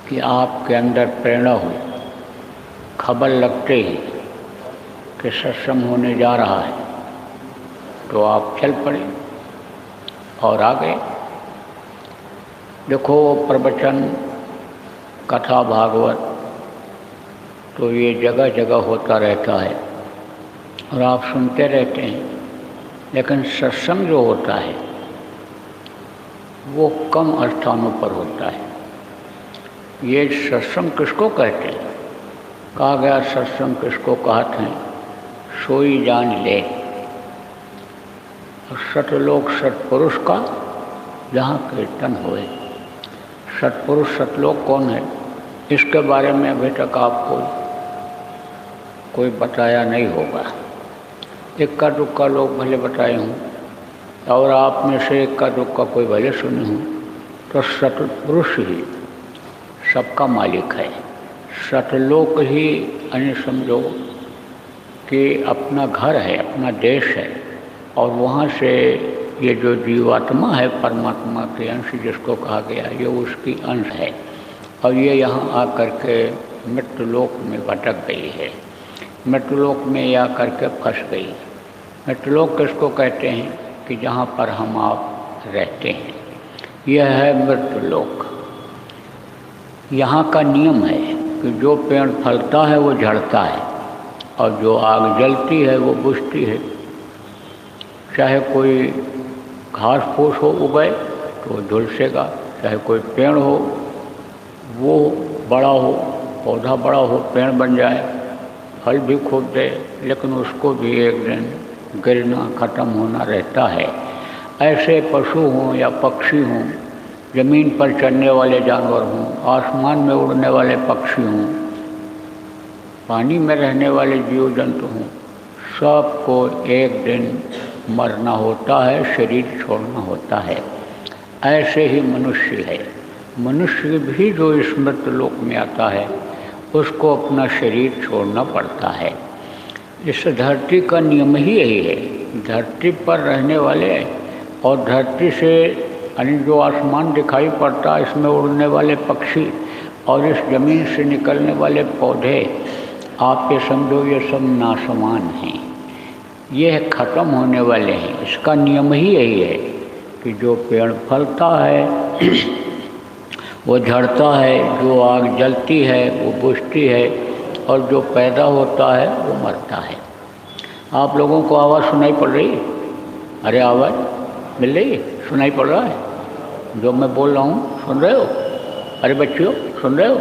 कि आपके अंदर प्रेरणा हुई, खबर लगते ही कि सत्संग होने जा रहा है, तो आप चल पड़े और आ गए। देखो, प्रवचन, कथा, भागवत तो ये जगह जगह होता रहता है और आप सुनते रहते हैं, लेकिन सत्संग जो होता है वो कम स्थानों पर होता है। ये सत्संग किसको कहते हैं? कहा गया सत्संग किसको कहते हैं, सोई जान ले। सतलोक सतपुरुष का जहाँ कीर्तन होए। सतपुरुष सतलोक कौन है, इसके बारे में अभी तक आपको कोई बताया नहीं होगा। इक्का दुक्का लोग भले बताए हों और आप में से इक्का दुक्का कोई भले सुने हों, तो सतपुरुष ही सबका मालिक है। सतलोक ही यानी समझो कि अपना घर है, अपना देश है, और वहाँ से ये जो जीवात्मा है परमात्मा के अंश जिसको कहा गया, ये उसकी अंश है और ये यहाँ आकर के मृत्युलोक में भटक गई है, मृत्युलोक में आकर के फंस गई। मृत्युलोक किसको कहते हैं कि जहाँ पर हम आप रहते हैं, यह है मृत्युलोक। यहाँ का नियम है कि जो पेड़ फलता है वो झड़ता है और जो आग जलती है वो बुझती है। चाहे कोई घास फूस हो उगे तो झुलसेगा, चाहे कोई पेड़ हो वो बड़ा हो, पौधा बड़ा हो, पेड़ बन जाए, फल भी खूब दे, लेकिन उसको भी एक दिन गिरना, ख़त्म होना रहता है। ऐसे पशु हों या पक्षी हों, ज़मीन पर चलने वाले जानवर हों, आसमान में उड़ने वाले पक्षी हों, पानी में रहने वाले जीव जंतु हों, सबको एक दिन मरना होता है, शरीर छोड़ना होता है। ऐसे ही मनुष्य है। मनुष्य भी जो इस मृत्युलोक में आता है उसको अपना शरीर छोड़ना पड़ता है। इस धरती का नियम ही यही है। धरती पर रहने वाले और धरती से यानी जो आसमान दिखाई पड़ता है, इसमें उड़ने वाले पक्षी और इस ज़मीन से निकलने वाले पौधे, आप ये समझो ये सब नासमान हैं, ये ख़त्म होने वाले हैं। इसका नियम ही यही है कि जो पेड़ फलता है वो झड़ता है, जो आग जलती है वो बुझती है और जो पैदा होता है वो मरता है। आप लोगों को आवाज़ सुनाई पड़ रही है? अरे आवाज़ मिल रही है, सुनाई पड़ रहा है जो मैं बोल रहा हूँ, सुन रहे हो? अरे बच्चियों सुन रहे हो?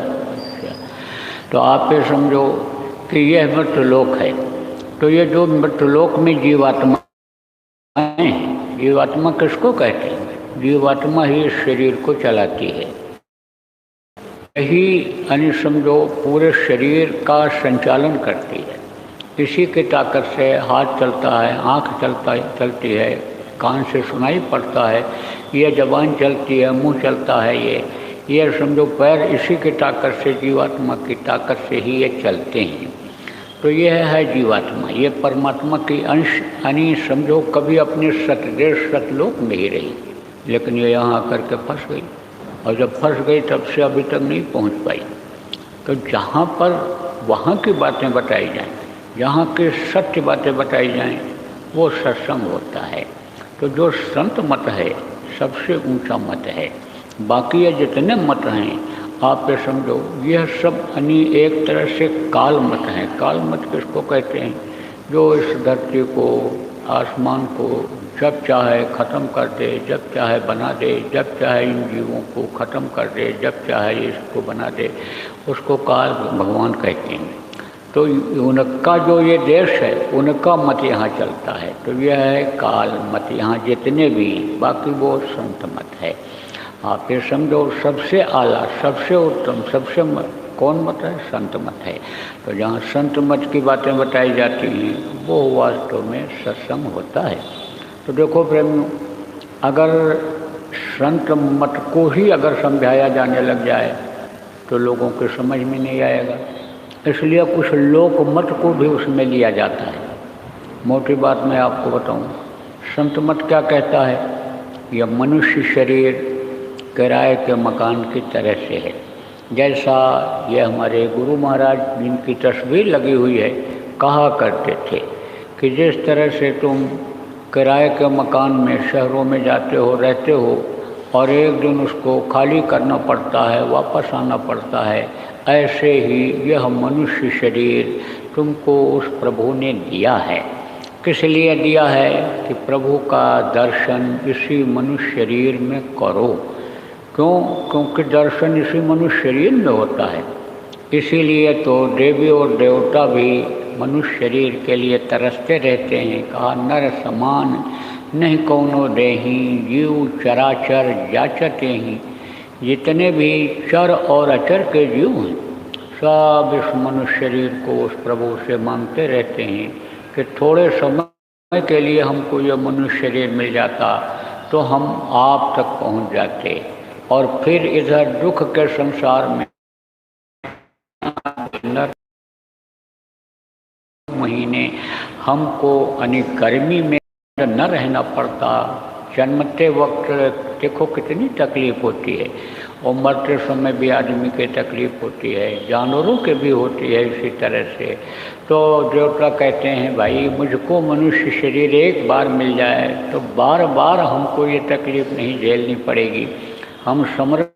तो आप ये समझो कि यह मृत्युलोक है। तो ये जो मृत्युलोक में जीवात्मा है, जीवात्मा किसको कहते हैं? जीवात्मा ही इस शरीर को चलाती है। यही यानी समझो पूरे शरीर का संचालन करती है। इसी की ताकत से हाथ चलता है, आँख चलती है, कान से सुनाई पड़ता है, ये जबान चलती है, मुंह चलता है, ये समझो पैर इसी की ताकत से, जीवात्मा की ताकत से ही ये चलते हैं। तो यह है जीवात्मा। ये परमात्मा की अंश यानी समझो कभी अपने सतदेश सतलोक में ही रही, लेकिन ये यहाँ आकर के फंस गई और जब फंस गई तब से अभी तक नहीं पहुँच पाई। तो जहाँ पर वहाँ की बातें बताई जाएं, जहाँ के सत्य बातें बताई जाएं, वो सत्संग होता है। तो जो संत मत है सबसे ऊंचा मत है। बाकी ये जितने मत हैं आप ये समझो यह सब यानी एक तरह से काल मत हैं। काल मत किसको कहते हैं? जो इस धरती को, आसमान को जब चाहे ख़त्म कर दे, जब चाहे बना दे, जब चाहे इन जीवों को ख़त्म कर दे, जब चाहे इसको बना दे, उसको काल भगवान कहते हैं। तो उनका जो ये देश है उनका मत यहाँ चलता है। तो यह है काल मत, यहाँ जितने भी, बाकी वो संत मत है। आप ये समझो सबसे आला, सबसे उत्तम, सबसे कौन मत है? संत मत है। तो जहाँ संत मत की बातें बताई जाती हैं वो वास्तव में सत्संग होता है। तो देखो प्रेमियों, अगर संत मत को ही अगर समझाया जाने लग जाए तो लोगों के समझ में नहीं आएगा, इसलिए कुछ लोक मत को भी उसमें लिया जाता है। मोटी बात मैं आपको बताऊं, संत मत क्या कहता है? यह मनुष्य शरीर किराए के मकान की तरह से है। जैसा ये हमारे गुरु महाराज जिनकी तस्वीर लगी हुई है कहा करते थे कि जिस तरह से तुम किराए के मकान में शहरों में जाते हो, रहते हो और एक दिन उसको खाली करना पड़ता है, वापस आना पड़ता है, ऐसे ही यह मनुष्य शरीर तुमको उस प्रभु ने दिया है। किस लिए दिया है कि प्रभु का दर्शन इसी मनुष्य शरीर में करो। क्यों? क्योंकि दर्शन इसी मनुष्य शरीर में होता है। इसीलिए तो देवी और देवता भी मनुष्य शरीर के लिए तरसते रहते हैं। कहा नर समान नहीं कौनो देही, जीव चराचर जाचते ही। जितने भी चर और अचर के जीव हैं सब इस मनुष्य शरीर को उस प्रभु से मांगते रहते हैं कि थोड़े समय के लिए हमको यह मनुष्य शरीर मिल जाता तो हम आप तक पहुंच जाते और फिर इधर दुख के संसार में महीने हमको अनेक गर्मी में न रहना पड़ता। जन्मते वक्त देखो कितनी तकलीफ होती है और मरते समय भी आदमी की तकलीफ होती है, जानवरों के भी होती है इसी तरह से। तो देवता कहते हैं भाई मुझको मनुष्य शरीर एक बार मिल जाए तो बार बार हमको ये तकलीफ नहीं झेलनी पड़ेगी। हम समर्थ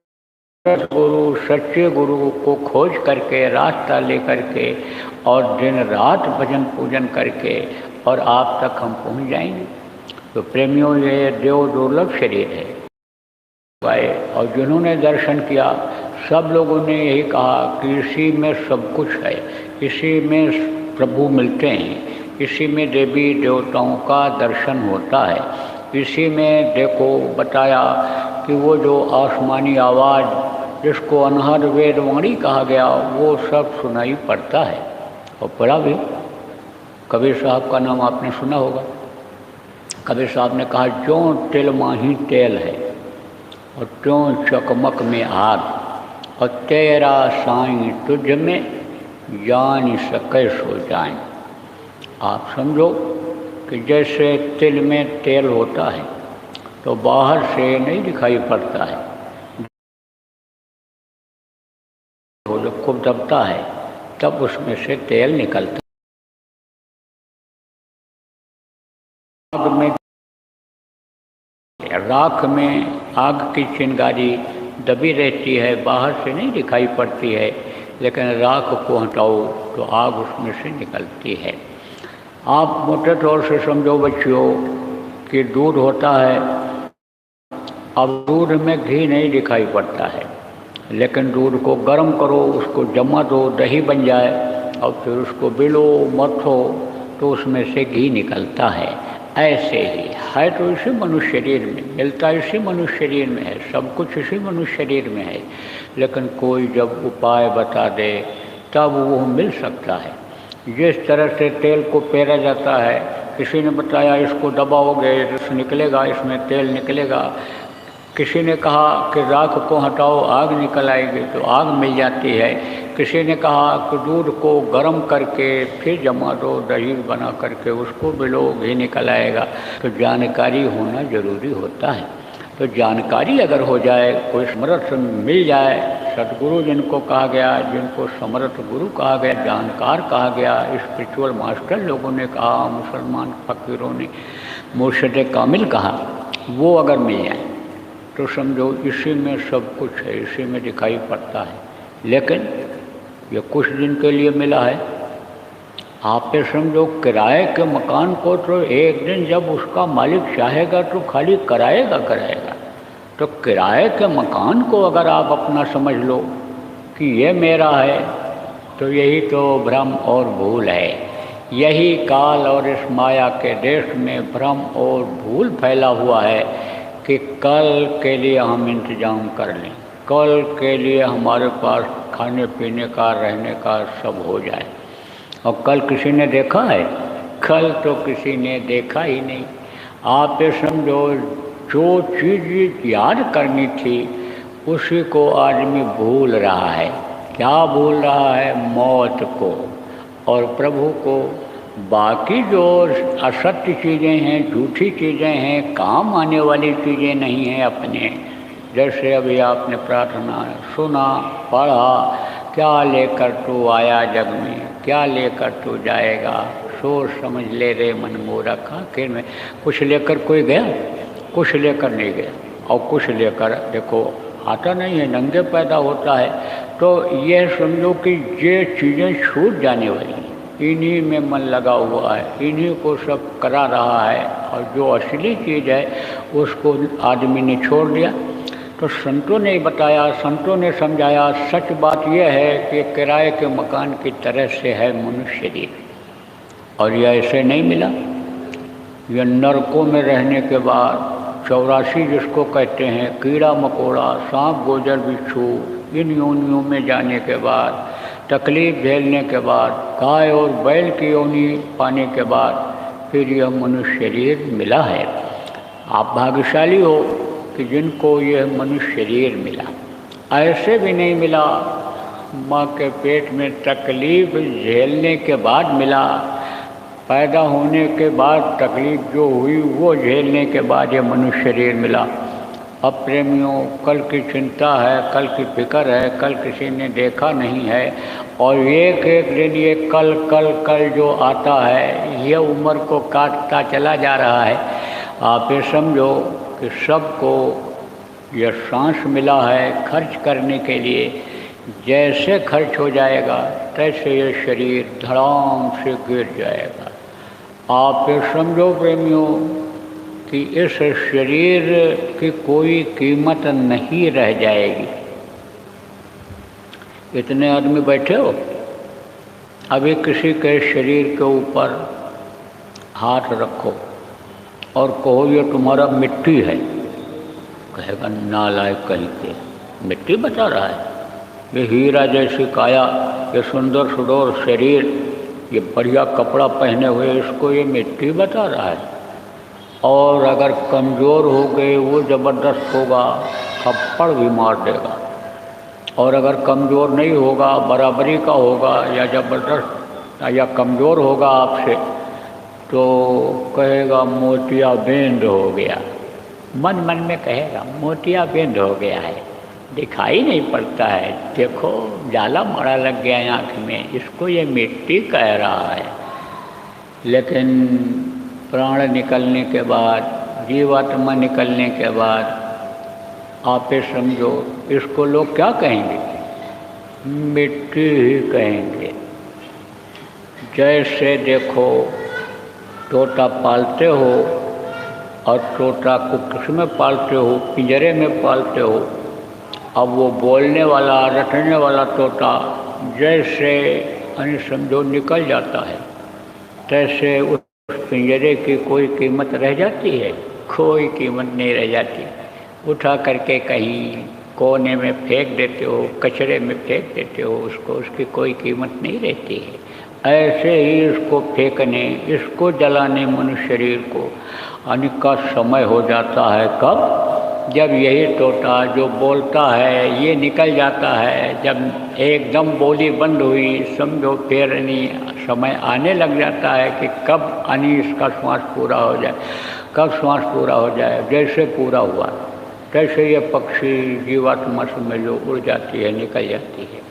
गुरु, सच्चे गुरु को खोज करके, रास्ता ले करके और दिन रात भजन पूजन करके और आप तक हम पहुंच जाएंगे। तो प्रेमियों ये देव दुर्लभ शरीर है और जिन्होंने दर्शन किया सब लोगों ने यही कहा कि इसी में सब कुछ है, इसी में प्रभु मिलते हैं, इसी में देवी देवताओं का दर्शन होता है। इसी में देखो बताया कि वो जो आसमानी आवाज़ जिसको अनहद वेदवाणी कहा गया वो सब सुनाई पड़ता है और पढ़ा भी। कबीर साहब का नाम आपने सुना होगा। कबीर साहब ने कहा जो तिल माही तेल है और त्यों चकमक में आग और तेरा साईं तुझ में जान सके सो जाए। आप समझो कि जैसे तिल में तेल होता है तो बाहर से नहीं दिखाई पड़ता है, वो जब खूब दबता है तब उसमें से तेल निकलता है। आग में, राख में आग की चिंगारी दबी रहती है, बाहर से नहीं दिखाई पड़ती है, लेकिन राख को हटाओ तो आग उसमें से निकलती है। आप मोटे तौर से समझो बच्चों कि दूध होता है, अब दूध में घी नहीं दिखाई पड़ता है, लेकिन दूध को गर्म करो, उसको जमा दो, दही बन जाए और फिर उसको बिलो मथो तो उसमें से घी निकलता है। ऐसे ही है तो इसी मनुष्य शरीर में, मिलता इसी मनुष्य शरीर में है, सब कुछ इसी मनुष्य शरीर में है, लेकिन कोई जब उपाय बता दे तब वो मिल सकता है। जिस तरह से तेल को पेरा जाता है, किसी ने बताया इसको दबाओगे रस निकलेगा, इसमें तेल निकलेगा। किसी ने कहा कि राख को हटाओ आग निकल आएगी, तो आग मिल जाती है। किसी ने कहा कि दूध को गर्म करके फिर जमा दो, दही बना करके उसको बिलो, घी निकल आएगा। तो जानकारी होना जरूरी होता है। तो जानकारी अगर हो जाए, कोई समर्थ मिल जाए, सदगुरु जिनको कहा गया, जिनको समर्थ गुरु कहा गया, जानकार कहा गया, स्पिरिचुअल मास्टर लोगों ने कहा, मुसलमान फकीरों ने मुर्शिद कामिल कहा, वो अगर मिल जाए तो समझो इसी में सब कुछ है, इसी में दिखाई पड़ता है। लेकिन ये कुछ दिन के लिए मिला है। आप ये समझो किराए के मकान को तो एक दिन जब उसका मालिक चाहेगा तो खाली कराएगा। तो किराए के मकान को अगर आप अपना समझ लो कि ये मेरा है, तो यही तो भ्रम और भूल है। यही काल और इस माया के देश में भ्रम और भूल फैला हुआ है कि कल के लिए हम इंतजाम कर लें, कल के लिए हमारे पास खाने पीने का, रहने का सब हो जाए। और कल किसी ने देखा है? कल तो किसी ने देखा ही नहीं। आप ये समझो जो चीज़ याद करनी थी उसी को आदमी भूल रहा है। क्या भूल रहा है? मौत को और प्रभु को। बाकी जो असत्य चीज़ें हैं, झूठी चीज़ें हैं, काम आने वाली चीज़ें नहीं हैं अपने, जैसे अभी आपने प्रार्थना सुना, पढ़ा, क्या लेकर तू आया जग में, क्या लेकर तू जाएगा, सोच समझ ले रे मन मूरख। आखिर में कुछ लेकर कोई गया? कुछ लेकर नहीं गया। और कुछ लेकर देखो आता नहीं है, नंगे पैदा होता है। तो यह समझो कि ये चीज़ें छूट जाने वाली हैं, इन्हीं में मन लगा हुआ है, इन्हीं को सब करा रहा है, और जो असली चीज़ है उसको आदमी ने छोड़ दिया। तो संतों ने बताया, संतों ने समझाया, सच बात यह है कि किराए के मकान की तरह से है मनुष्य शरीर, और यह ऐसे नहीं मिला। यह नरकों में रहने के बाद 84 जिसको कहते हैं, कीड़ा मकोड़ा, सांप गोजर बिच्छू, इन योनियों में जाने के बाद, तकलीफ झेलने के बाद, गाय और बैल की योनि पाने के बाद फिर यह मनुष्य शरीर मिला है। आप भाग्यशाली हो कि जिनको यह मनुष्य शरीर मिला। ऐसे भी नहीं मिला, माँ के पेट में तकलीफ झेलने के बाद मिला, पैदा होने के बाद तकलीफ जो हुई वो झेलने के बाद ये मनुष्य शरीर मिला। अब प्रेमियों, कल की चिंता है, कल की फिक्र है, कल किसी ने देखा नहीं है, और एक एक दिन ये कल कल कल जो आता है ये उम्र को काटता चला जा रहा है। आप ये समझो कि सबको यह सांस मिला है खर्च करने के लिए, जैसे खर्च हो जाएगा तैसे ये शरीर धड़ाम से गिर जाएगा। आप ये समझो प्रेमियों कि इस शरीर की कोई कीमत नहीं रह जाएगी। इतने आदमी बैठे हो, अभी किसी के शरीर के ऊपर हाथ रखो और कहो ये तुम्हारा मिट्टी है, कहेगा नालायक कहीं के, मिट्टी बता रहा है। ये हीरा जैसी काया, ये सुंदर सुडौल शरीर, ये बढ़िया कपड़ा पहने हुए, इसको ये मिट्टी बता रहा है। और अगर कमज़ोर हो गए वो ज़बरदस्त होगा, थप्पड़ भी मार देगा। और अगर कमज़ोर नहीं होगा, बराबरी का होगा या ज़बरदस्त या कमज़ोर होगा आपसे, तो कहेगा मोतियाबिंद हो गया। मन मन में कहेगा मोतियाबिंद हो गया है, दिखाई नहीं पड़ता है, देखो जाला मड़ा लग गया आँख में, इसको ये मिट्टी कह रहा है। लेकिन प्राण निकलने के बाद, जीवात्मा निकलने के बाद आप ये समझो इसको लोग क्या कहेंगे? मिट्टी ही कहेंगे। जैसे देखो तोता पालते हो, और तोता को किसमें पालते हो? पिंजरे में पालते हो। अब वो बोलने वाला, रटने वाला तोता जैसे यानी समझो निकल जाता है, तैसे उस पिंजरे की कोई कीमत रह जाती है? कोई कीमत नहीं रह जाती। उठा करके कहीं कोने में फेंक देते हो, कचरे में फेंक देते हो उसको, उसकी कोई कीमत नहीं रहती है। ऐसे ही इसको फेंकने, इसको जलाने मनुष्य शरीर को आने का समय हो जाता है। कब? जब यही तोता जो बोलता है ये निकल जाता है, जब एकदम बोली बंद हुई, समझो फिर समय आने लग जाता है कि कब इसका श्वास पूरा हो जाए, कब श्वास पूरा हो जाए। जैसे पूरा हुआ तैसे ये पक्षी जीवात्मा में जो उड़ जाती है, निकल जाती है।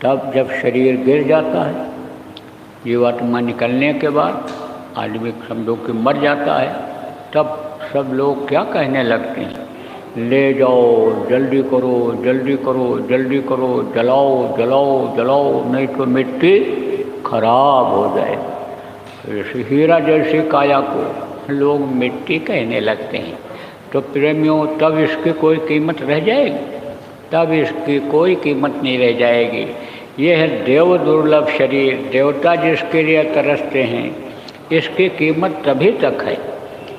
तब जब शरीर गिर जाता है, जीवात्मा निकलने के बाद आदमी समझो कि मर जाता है, तब सब लोग क्या कहने लगते हैं? ले जाओ, जल्दी करो, जल्दी करो, जल्दी करो, जलाओ जलाओ जलाओ, नहीं तो मिट्टी खराब हो जाए। तो हीरा जैसी काया को लोग मिट्टी कहने लगते हैं। तो प्रेमियों, तब इसकी कोई कीमत रह जाएगी? तब इसकी कोई कीमत नहीं रह जाएगी। यह है देव दुर्लभ शरीर, देवता जिसके लिए तरसते हैं, इसकी कीमत तभी तक है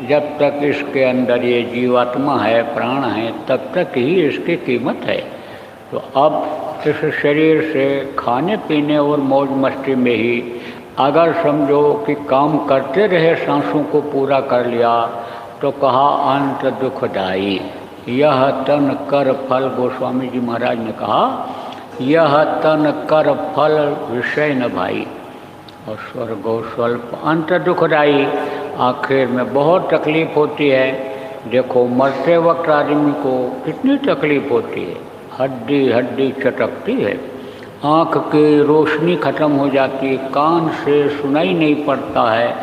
जब तक इसके अंदर ये जीवात्मा है, प्राण है, तब तक ही इसकी कीमत है। तो अब इस शरीर से खाने पीने और मौज मस्ती में ही अगर समझो कि काम करते रहे, सांसों को पूरा कर लिया, तो कहा अंत दुखदाई। यह तन कर फल, गोस्वामी जी महाराज ने कहा, यह तन कर फल विषय न भाई, और स्वर्गो स्वल्प अंत दुखदाई। आखिर में बहुत तकलीफ होती है, देखो मरते वक्त आदमी को कितनी तकलीफ होती है, हड्डी हड्डी चटकती है, आँख की रोशनी खत्म हो जाती है, कान से सुनाई नहीं पड़ता है,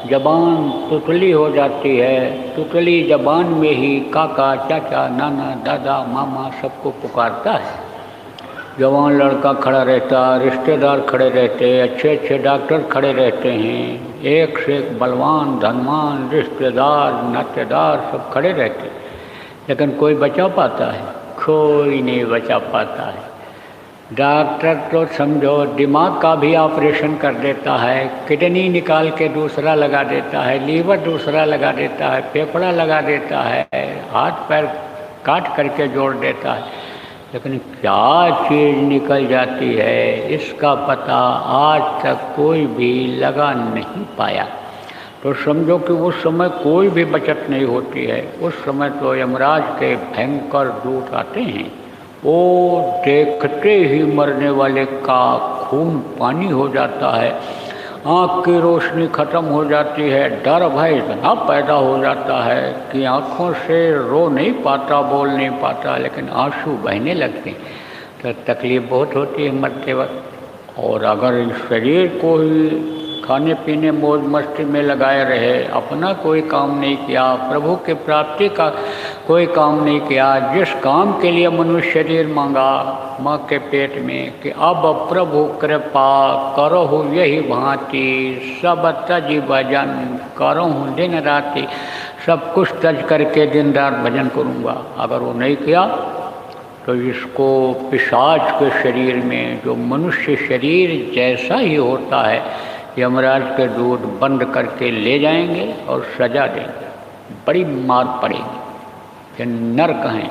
जबान तुतली हो जाती है, तुतली जबान में ही काका चाचा नाना दादा मामा सबको पुकारता है। जवान लड़का खड़ा रहता, रिश्तेदार खड़े रहते, अच्छे अच्छे डॉक्टर खड़े रहते हैं, एक से एक बलवान धनवान रिश्तेदार नातेदार सब खड़े रहते, लेकिन कोई बचा पाता है? कोई नहीं बचा पाता है। डॉक्टर तो समझो दिमाग का भी ऑपरेशन कर देता है, किडनी निकाल के दूसरा लगा देता है, लीवर दूसरा लगा देता है, फेफड़ा लगा देता है, हाथ पैर काट करके जोड़ देता है, लेकिन क्या चीज़ निकल जाती है इसका पता आज तक कोई भी लगा नहीं पाया। तो समझो कि उस समय कोई भी बचत नहीं होती है। उस समय तो यमराज के भयंकर दूत आते हैं, वो देखते ही मरने वाले का खून पानी हो जाता है, आँख की रोशनी खत्म हो जाती है, डर भय इतना पैदा हो जाता है कि आँखों से रो नहीं पाता, बोल नहीं पाता, लेकिन आंसू बहने लगते हैं। तो तकलीफ़ बहुत होती है मरते वक्त। और अगर इस शरीर को ही खाने पीने मौज मस्ती में लगाए रहे, अपना कोई काम नहीं किया, प्रभु के प्राप्ति का कोई काम नहीं किया, जिस काम के लिए मनुष्य शरीर मांगा माँ के पेट में कि अब प्रभु कृपा करो यही भांति, सब तज भजन करो दिन राति, सब कुछ तज करके दिन रात भजन करूँगा, अगर वो नहीं किया तो इसको पिशाच के शरीर में जो मनुष्य शरीर जैसा ही होता है यमराज के दूत बंद करके ले जाएंगे और सजा देंगे, बड़ी मार पड़ेगी। ये नरक हैं,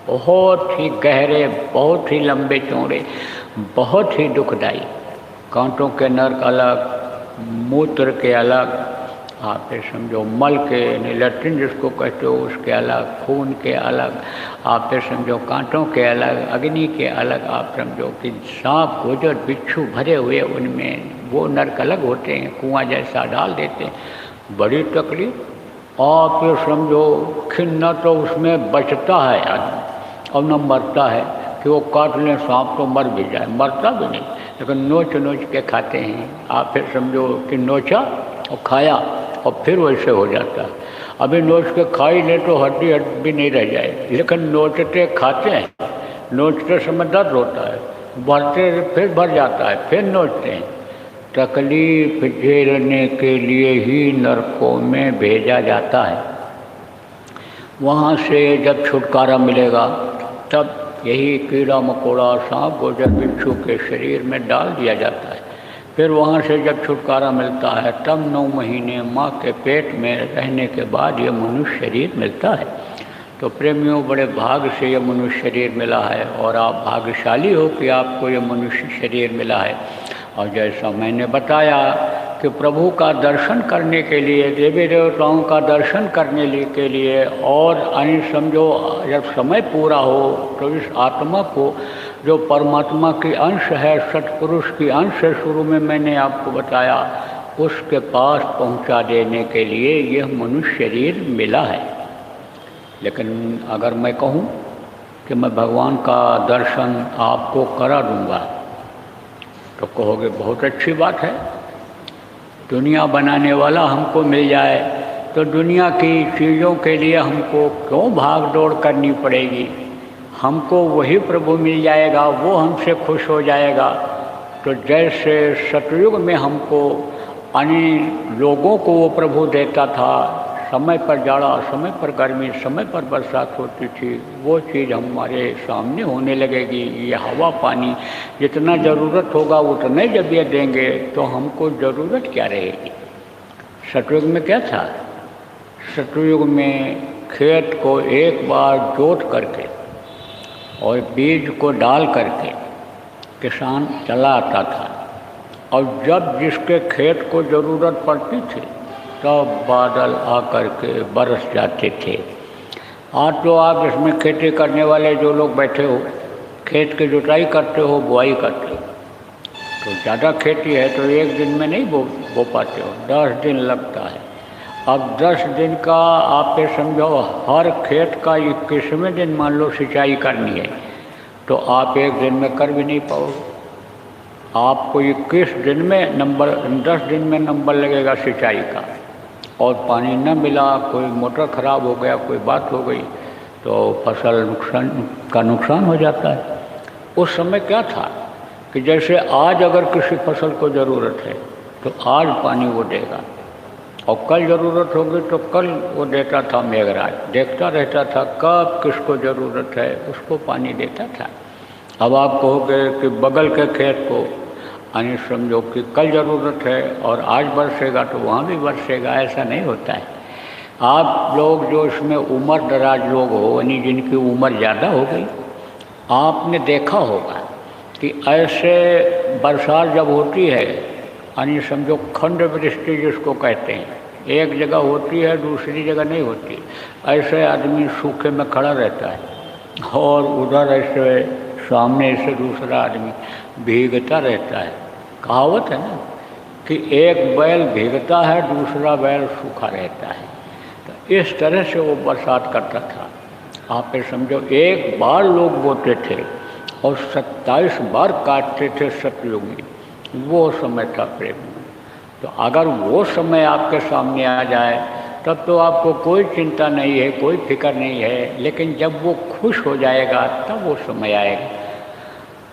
बहुत ही गहरे, बहुत ही लंबे चौड़े, बहुत ही दुखदाई। कांटों के नरक अलग, मूत्र के अलग, आप फिर समझो मल के लैट्रिन जिसको कहते हो उसके अलग, खून के अलग, आप फिर समझो कांटों के अलग, अग्नि के अलग, आप समझो कि सांप गुजर बिच्छू भरे हुए उनमें वो नरक अलग होते हैं, कुआं जैसा डाल देते हैं, बड़ी तकलीफ। आप फिर समझो कि न तो उसमें बचता है आदमी और न मरता है, कि वो काट लें सांप तो मर भी जाए, मरता भी नहीं, लेकिन नोच नोच के खाते हैं। आप फिर समझो कि नोचा और खाया और फिर वैसे हो जाता है। अभी नोच के खा ही ले तो हड्डी भी नहीं रह जाए, लेकिन नोचते खाते हैं, नोचते समय दर्द होता है, भरते फिर भर जाता है, फिर नोचते हैं। तकलीफ झेलने के लिए ही नरकों में भेजा जाता है। वहाँ से जब छुटकारा मिलेगा तब यही कीड़ा मकोड़ा सांप गोजर बिच्छू के शरीर में डाल दिया जाता है। फिर वहाँ से जब छुटकारा मिलता है तब 9 महीने माँ के पेट में रहने के बाद ये मनुष्य शरीर मिलता है। तो प्रेमियों, बड़े भाग से ये मनुष्य शरीर मिला है और आप भाग्यशाली हो कि आपको ये मनुष्य शरीर मिला है। और जैसा मैंने बताया कि प्रभु का दर्शन करने के लिए, देवी देवताओं का दर्शन करने के लिए, और अन्य समझो जब समय पूरा हो तो इस आत्मा को जो परमात्मा की अंश है, सतपुरुष की अंश है, शुरू में मैंने आपको बताया, उसके पास पहुंचा देने के लिए यह मनुष्य शरीर मिला है। लेकिन अगर मैं कहूं कि मैं भगवान का दर्शन आपको करा दूंगा तो कहोगे बहुत अच्छी बात है, दुनिया बनाने वाला हमको मिल जाए तो दुनिया की चीज़ों के लिए हमको क्यों भाग दौड़ करनी पड़ेगी, हमको वही प्रभु मिल जाएगा, वो हमसे खुश हो जाएगा। तो जैसे सतयुग में हमको अन्य लोगों को वो प्रभु देता था, समय पर जाड़ा, समय पर गर्मी, समय पर बरसात होती थी, वो चीज़ हमारे सामने होने लगेगी। ये हवा पानी जितना ज़रूरत होगा उतने जब ये देंगे तो हमको ज़रूरत क्या रहेगी। सतयुग में क्या था? सतयुग में खेत को एक बार जोत करके और बीज को डाल करके किसान चला आता था, और जब जिसके खेत को ज़रूरत पड़ती थी तब बादल आकर के बरस जाते थे। आज तो आप इसमें खेती करने वाले जो लोग बैठे हो, खेत की जुताई करते हो, बुआई करते हो, तो ज़्यादा खेती है तो एक दिन में नहीं बो पाते हो, 10 दिन लगता है। अब 10 दिन का आप ये समझो, हर खेत का 21वें दिन मान लो सिंचाई करनी है, तो आप एक दिन में कर भी नहीं पाओगे। आपको 21 दिन में नंबर 10 दिन में नंबर लगेगा सिंचाई का, और पानी न मिला, कोई मोटर ख़राब हो गया, कोई बात हो गई, तो फसल नुकसान हो जाता है। उस समय क्या था कि जैसे आज अगर किसी फसल को ज़रूरत है तो आज पानी वो देगा, और कल ज़रूरत होगी तो कल वो देता था मेघराज, देखता रहता था कब किसको ज़रूरत है उसको पानी देता था। अब आप कहोगे कि बगल के खेत को यानी समझो कि कल ज़रूरत है और आज बरसेगा तो वहाँ भी बरसेगा, ऐसा नहीं होता है। आप लोग जो इसमें उम्र दराज लोग हो, यानी जिनकी उम्र ज़्यादा हो गई, आपने देखा होगा कि ऐसे बरसात जब होती है, यानी समझो खंड वृष्टि जिसको कहते हैं, एक जगह होती है दूसरी जगह नहीं होती, ऐसे आदमी सूखे में खड़ा रहता है और उधर ऐसे सामने से दूसरा आदमी भीगता रहता है। कहावत है ना कि एक बैल भीगता है दूसरा बैल सूखा रहता है। तो इस तरह से वो बरसात करता था। आप ये समझो, एक बार लोग बोते थे और 27 बार काटते थे सतयुग में, वो समय था प्रेम। तो अगर वो समय आपके सामने आ जाए तब तो आपको कोई चिंता नहीं है, कोई फिक्र नहीं है, लेकिन जब वो खुश हो जाएगा तब वो समय आएगा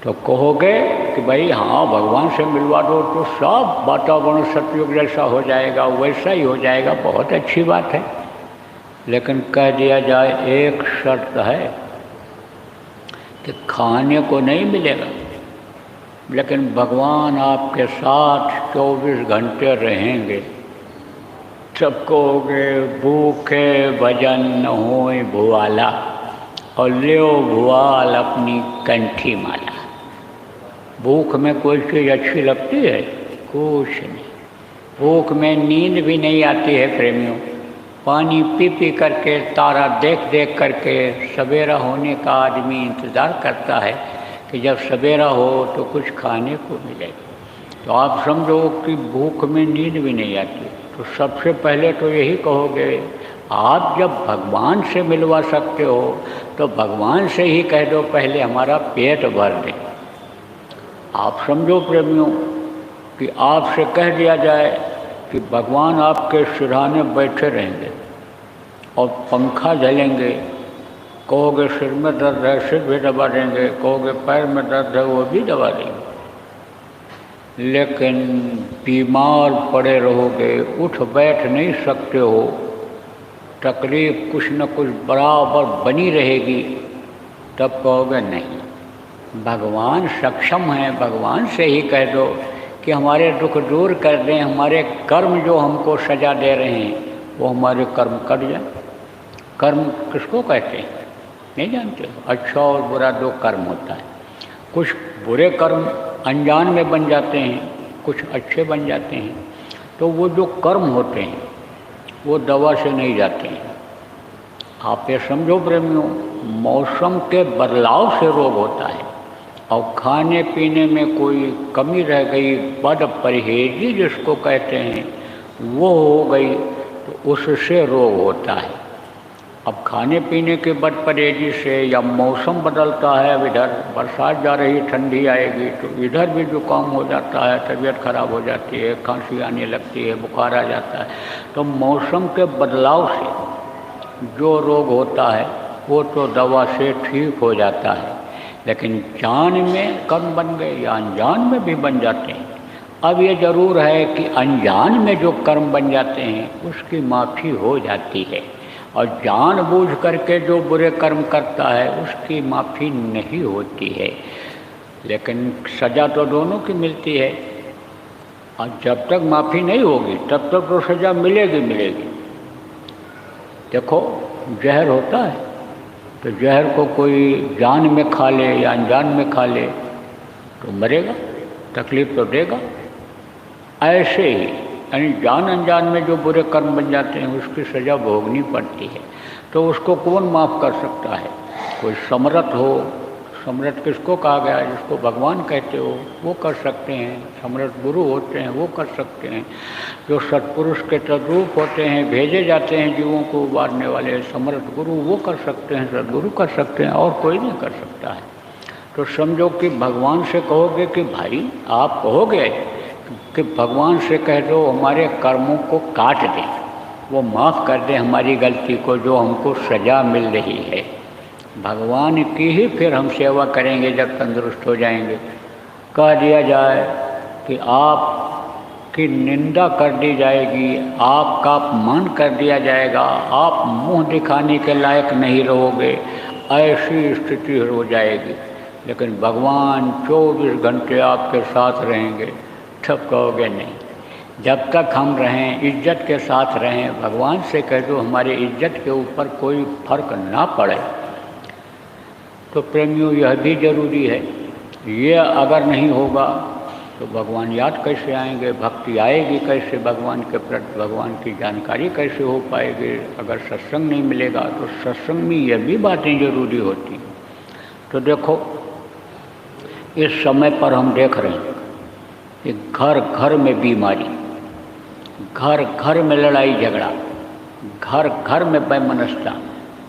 तो कहोगे कि भाई हाँ भगवान से मिलवा दो तो सब वातावरण सतयुग जैसा हो जाएगा, वैसा ही हो जाएगा, बहुत अच्छी बात है। लेकिन कह दिया जाए एक शर्त है कि खाने को नहीं मिलेगा, लेकिन भगवान आपके साथ 24 घंटे रहेंगे। सब कहोगे भूखे भजन न होए भुआला, और लियो भुआल अपनी कंठी माला। भूख में कोई चीज़ अच्छी लगती है? कुछ नहीं। भूख में नींद भी नहीं आती है प्रेमियों। पानी पी पी करके, तारा देख देख करके सवेरा होने का आदमी इंतज़ार करता है कि जब सवेरा हो तो कुछ खाने को मिले। तो आप समझो कि भूख में नींद भी नहीं आती। तो सबसे पहले तो यही कहोगे, आप जब भगवान से मिलवा सकते हो तो भगवान से ही कह दो पहले हमारा पेट भर दे। आप समझो प्रेमियों कि आपसे कह दिया जाए कि भगवान आपके सिरहाने बैठे रहेंगे और पंखा झलेंगे, कहोगे सिर में दर्द है सिर भी दबा देंगे, कहोगे पैर में दर्द है वो भी दबा देंगे, लेकिन बीमार पड़े रहोगे, उठ बैठ नहीं सकते हो, तकलीफ कुछ न कुछ बराबर बनी रहेगी, तब कहोगे नहीं भगवान सक्षम हैं, भगवान से ही कह दो कि हमारे दुख दूर कर दें, हमारे कर्म जो हमको सजा दे रहे हैं वो हमारे कर्म कट जाए। कर्म किसको कहते हैं नहीं जानते हो? अच्छा और बुरा दो कर्म होता है। कुछ बुरे कर्म अनजान में बन जाते हैं, कुछ अच्छे बन जाते हैं। तो वो जो कर्म होते हैं वो दवा से नहीं जाते हैं। आप ये समझो प्रेमियों, मौसम के बदलाव से रोग होता है, और खाने पीने में कोई कमी रह गई, बद परहेजी जिसको कहते हैं वो हो गई, तो उससे रोग होता है। अब खाने पीने के बद परहेजी से, या मौसम बदलता है, अब इधर बरसात जा रही ठंडी आएगी तो इधर भी जुकाम हो जाता है, तबीयत खराब हो जाती है, खांसी आने लगती है, बुखार आ जाता है। तो मौसम के बदलाव से जो रोग होता है वो तो दवा से ठीक हो जाता है, लेकिन जान में कर्म बन गए या अनजान में भी बन जाते हैं। अब ये ज़रूर है कि अनजान में जो कर्म बन जाते हैं उसकी माफ़ी हो जाती है, और जानबूझ करके जो बुरे कर्म करता है उसकी माफ़ी नहीं होती है, लेकिन सज़ा तो दोनों की मिलती है। और जब तक माफ़ी नहीं होगी तब तक तो सज़ा मिलेगी मिलेगी। देखो जहर होता है तो जहर को कोई जान में खा ले या अनजान में खा ले तो मरेगा, तकलीफ़ तो देगा। ऐसे ही यानी जान अनजान में जो बुरे कर्म बन जाते हैं उसकी सज़ा भोगनी पड़ती है। तो उसको कौन माफ़ कर सकता है? कोई समर्थ हो, सम्राट किसको कहा गया? जिसको भगवान कहते हो वो कर सकते हैं। सम्राट गुरु होते हैं वो कर सकते हैं। जो सत्पुरुष के तद्रूप होते हैं, भेजे जाते हैं जीवों को उबारने वाले सम्राट गुरु, वो कर सकते हैं, सदगुरु कर सकते हैं, और कोई नहीं कर सकता है। तो समझो कि भगवान से कहोगे कि भाई, आप कहोगे कि भगवान से कह दो हमारे कर्मों को काट दे, वो माफ़ कर दे हमारी गलती को, जो हमको सज़ा मिल रही है। भगवान की ही फिर हम सेवा करेंगे जब तंदुरुस्त हो जाएंगे। कह दिया जाए कि आपकी निंदा कर दी जाएगी, आपका अपमान कर दिया जाएगा, आप मुंह दिखाने के लायक नहीं रहोगे, ऐसी स्थिति हो जाएगी। लेकिन भगवान 24 घंटे आपके साथ रहेंगे, तब कहोगे नहीं। जब तक हम रहें, इज्जत के साथ रहें, भगवान से कह दो हमारी इज्जत के ऊपर कोई फर्क ना पड़े। तो प्रेमियों, यह भी जरूरी है। ये अगर नहीं होगा तो भगवान याद कैसे आएंगे, भक्ति आएगी कैसे भगवान के प्रति, भगवान की जानकारी कैसे हो पाएगी? अगर सत्संग नहीं मिलेगा तो सत्संग में यह भी बातें जरूरी होती। तो देखो, इस समय पर हम देख रहे हैं कि घर घर में बीमारी, घर घर में लड़ाई झगड़ा, घर घर में वैमनस्यता,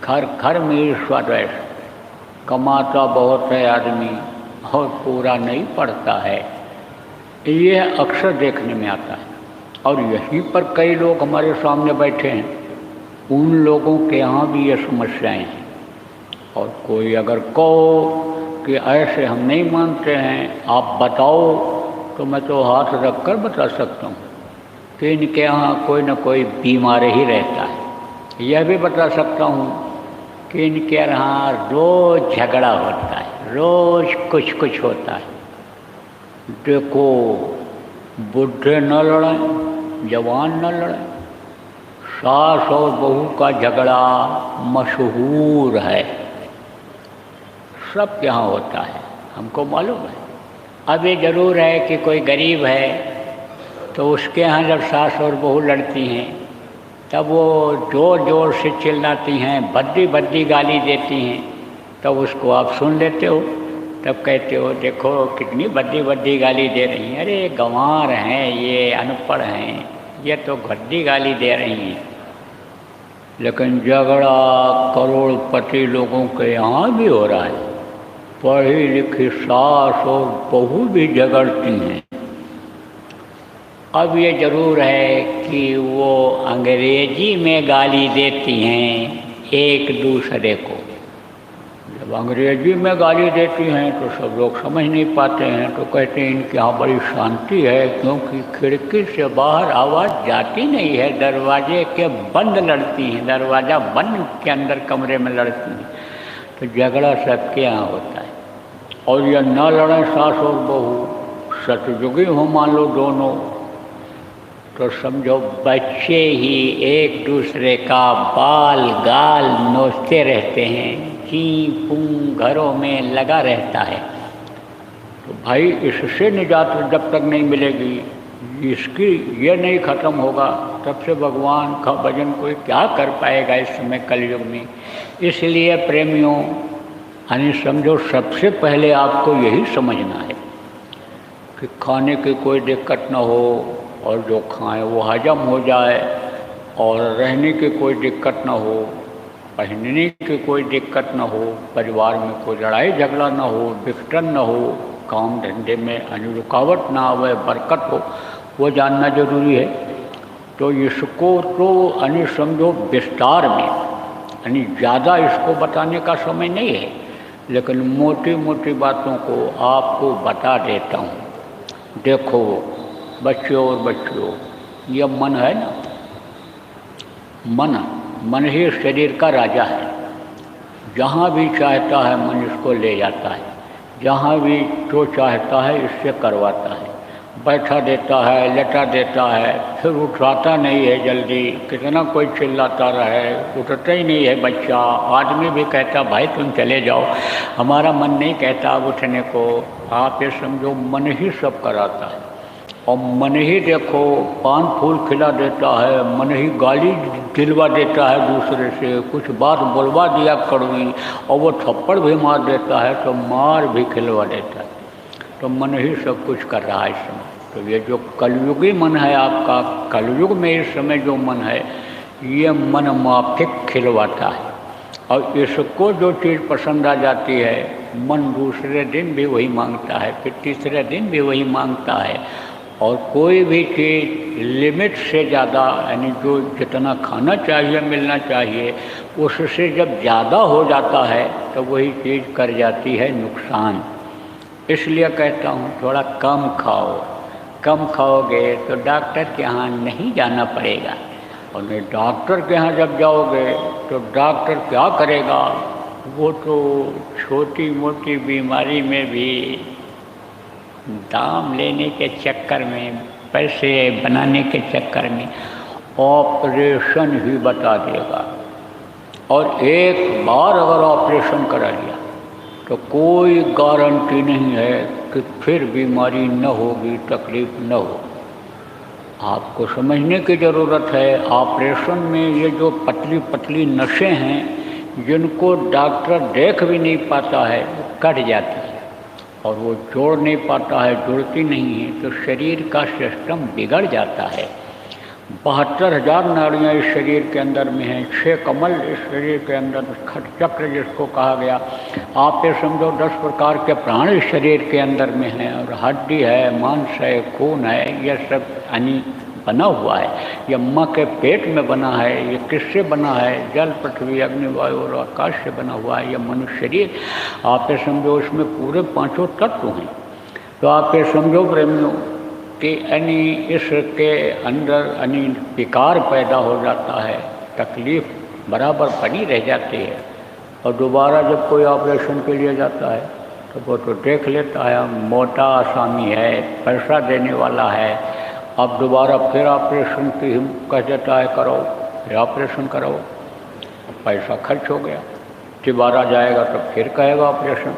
घर घर में ईर्ष्या द्वेष। कमाता बहुत है आदमी और पूरा नहीं पड़ता है, ये अक्सर देखने में आता है। और यहीं पर कई लोग हमारे सामने बैठे हैं, उन लोगों के यहाँ भी ये समस्याएं हैं। और कोई अगर कहो कि ऐसे हम नहीं मानते हैं, आप बताओ, तो मैं तो हाथ रख कर बता सकता हूँ कि इनके यहाँ कोई न कोई बीमार ही रहता है। यह भी बता सकता हूँ कि इनके यहाँ रोज़ झगड़ा होता है, रोज़ कुछ कुछ होता है। देखो, बूढ़े न लड़ें, जवान न लड़ें, सास और बहू का झगड़ा मशहूर है, सब यहाँ होता है, हमको मालूम है। अब ये ज़रूर है कि कोई गरीब है तो उसके यहाँ जब सास और बहू लड़ती हैं तब वो ज़ोर ज़ोर से चिल्लाती हैं, भद्दी भद्दी गाली देती हैं, तब उसको आप सुन लेते हो, तब कहते हो देखो कितनी भद्दी भद्दी गाली दे रही हैं, अरे गंवार हैं, ये अनपढ़ हैं, ये तो भद्दी गाली दे रही हैं। लेकिन झगड़ा करोड़पति लोगों के यहाँ भी हो रहा है, पढ़ी लिखी सास और बहू भी झगड़ती हैं। अब ये ज़रूर है कि वो अंग्रेजी में गाली देती हैं एक दूसरे को। जब अंग्रेजी में गाली देती हैं तो सब लोग समझ नहीं पाते हैं, तो कहते हैं इनके यहाँ बड़ी शांति है, क्योंकि खिड़की से बाहर आवाज़ जाती नहीं है, दरवाजे के बंद लड़ती हैं, दरवाज़ा बंद के अंदर कमरे में लड़ती हैं। तो झगड़ा सबके यहाँ होता है। और यह न लड़ें सास और बहू, सतयुगी हो मान लो दोनों, तो समझो बच्चे ही एक दूसरे का बाल गाल नोचते रहते हैं, ची पूं घरों में लगा रहता है। तो भाई, इससे निजात जब तक नहीं मिलेगी, इसकी ये नहीं ख़त्म होगा, तब से भगवान का भजन कोई क्या कर पाएगा इस समय कलयुग में। इसलिए प्रेमियों, यानी समझो सबसे पहले आपको यही समझना है कि खाने की कोई दिक्कत न हो, और जो खाएं वो हजम हो जाए, और रहने की कोई दिक्कत न हो, पहनने की कोई दिक्कत न हो, परिवार में कोई लड़ाई झगड़ा न हो, विघटन न हो, काम धंधे में रुकावट ना आवे, बरकत हो, वो जानना जरूरी है। तो इसको तो यानी समझो विस्तार में, यानी ज़्यादा इसको बताने का समय नहीं है, लेकिन मोटी मोटी बातों को आपको बता देता हूँ। देखो बच्चों और बच्चियों, यह मन है ना, मन ही शरीर का राजा है। जहाँ भी चाहता है मन इसको ले जाता है, जहाँ भी जो चाहता है इससे करवाता है, बैठा देता है, लेटा देता है, फिर उठाता नहीं है जल्दी, कितना कोई चिल्लाता रहे, उठता ही नहीं है बच्चा। आदमी भी कहता भाई तुम चले जाओ, हमारा मन नहीं कहता उठने को। आप ये समझो मन ही सब कराता है। और मन ही देखो पान फूल खिला देता है, मन ही गाली दिलवा देता है दूसरे से, कुछ बात बोलवा दिया कड़वी और वो थप्पड़ भी मार देता है तो मार भी खिलवा देता है। तो मन ही सब कुछ कर रहा है इस समय। तो ये जो कलयुगी मन है आपका, कलयुग में इस समय जो मन है ये मन माफिक खिलवाता है। और इसको जो चीज़ पसंद आ जाती है मन दूसरे दिन भी वही मांगता है, फिर तीसरे दिन भी वही मांगता है। और कोई भी चीज़ लिमिट से ज़्यादा, यानी जो जितना खाना चाहिए मिलना चाहिए उससे जब ज़्यादा हो जाता है तो वही चीज़ कर जाती है नुकसान। इसलिए कहता हूँ थोड़ा कम खाओ। कम खाओगे तो डॉक्टर के यहाँ नहीं जाना पड़ेगा, और नहीं डॉक्टर के यहाँ जब जाओगे तो डॉक्टर क्या करेगा, वो तो छोटी मोटी बीमारी में भी दाम लेने के चक्कर में, पैसे बनाने के चक्कर में ऑपरेशन ही बता देगा। और एक बार अगर ऑपरेशन करा लिया तो कोई गारंटी नहीं है कि फिर बीमारी न होगी, तकलीफ न हो। आपको समझने की ज़रूरत है ऑपरेशन में ये जो पतली पतली नसें हैं जिनको डॉक्टर देख भी नहीं पाता है वो कट जाती है, और वो जोड़ नहीं पाता है, जुड़ती नहीं है, तो शरीर का सिस्टम बिगड़ जाता है। 72,000 नाड़ियाँ इस शरीर के अंदर में हैं, 6 कमल इस शरीर के अंदर, खट चक्र जिसको कहा गया। आप ये समझो 10 प्रकार के प्राण इस शरीर के अंदर में हैं, और हड्डी है, मांस है, खून है, यह सब यानी बना हुआ है। यह माँ के पेट में बना है। ये किससे बना है? जल, पृथ्वी, अग्नि, वायु और आकाश से बना हुआ है यह मनुष्य शरीर। आप ये समझो इसमें पूरे 5 तत्व हैं। तो आप ये समझो प्रेमियों कि यानी इसके अंदर यानी विकार पैदा हो जाता है, तकलीफ बराबर बनी रह जाती है। और दोबारा जब कोई ऑपरेशन के लिए जाता है तो वो तो देख लेता है मोटा आसामी है, पैसा देने वाला है, अब दोबारा फिर ऑपरेशन की कह देता है करो, फिर ऑपरेशन करो, पैसा खर्च हो गया। दोबारा जाएगा तो फिर कहेगा ऑपरेशन,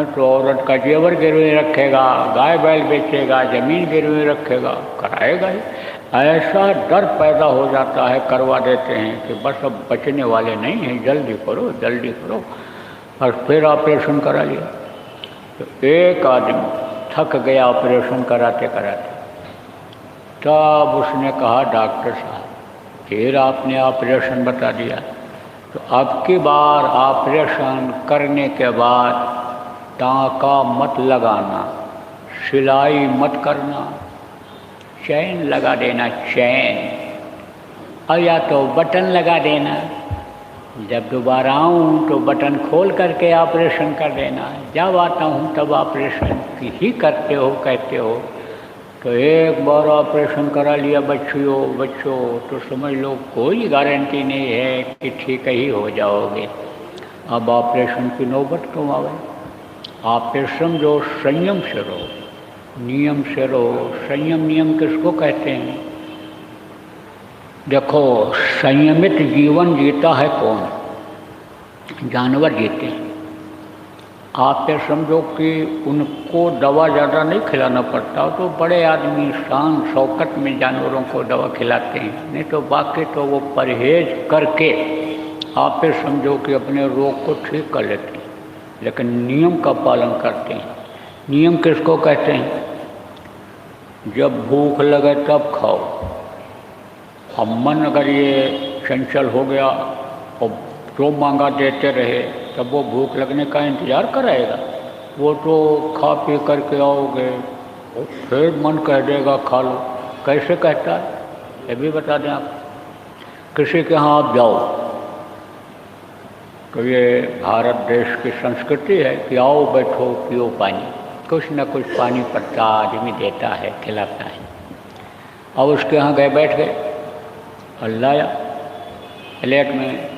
तो औरत का जेवर गिरवी रखेगा, गाय बैल बेचेगा, ज़मीन गिरवी रखेगा, कराएगा ही। ऐसा डर पैदा हो जाता है, करवा देते हैं कि बस अब बचने वाले नहीं हैं, जल्दी करो जल्दी करो, और फिर ऑपरेशन करा लिया। तो एक आदमी थक गया ऑपरेशन कराते कराते, तब उसने कहा डॉक्टर साहब फिर आपने ऑपरेशन बता दिया, तो अब की बार ऑपरेशन करने के बाद टाँका मत लगाना, सिलाई मत करना, चैन लगा देना, चैन, और या तो बटन लगा देना। जब दोबारा आऊँ तो बटन खोल करके ऑपरेशन कर देना, जब आता हूँ तब ऑपरेशन ही करते हो कहते हो। तो एक बार ऑपरेशन करा लिया बच्चों तो समझ लो कोई गारंटी नहीं है कि ठीक ही हो जाओगे। अब ऑपरेशन की नौबत क्यों आवे? आप ये समझो संयम से रहो, नियम से रहो। संयम नियम किसको कहते हैं? देखो संयमित जीवन जीता है कौन? जानवर जीते हैं। आप ये समझो कि उनको दवा ज़्यादा नहीं खिलाना पड़ता, तो बड़े आदमी शान शौकत में जानवरों को दवा खिलाते हैं, नहीं तो बाकी तो वो परहेज करके आप ये समझो कि अपने रोग को ठीक कर लेते हैं, लेकिन नियम का पालन करते हैं। नियम किसको कहते हैं? जब भूख लगे तब खाओ। अब मन अगर ये चंचल हो गया और जो मांगा देते रहे तब वो भूख लगने का इंतज़ार कराएगा? वो तो खा पी करके आओगे और फिर मन कह देगा खा लो। कैसे कहता है ये भी बता दें आप। किसी के यहाँ आप जाओ तो ये भारत देश की संस्कृति है कि आओ बैठो पियो पानी, कुछ न कुछ पानी पड़ता आदमी देता है, खिलाता है। अब उसके यहाँ गए, बैठ गए और लाया प्लेट में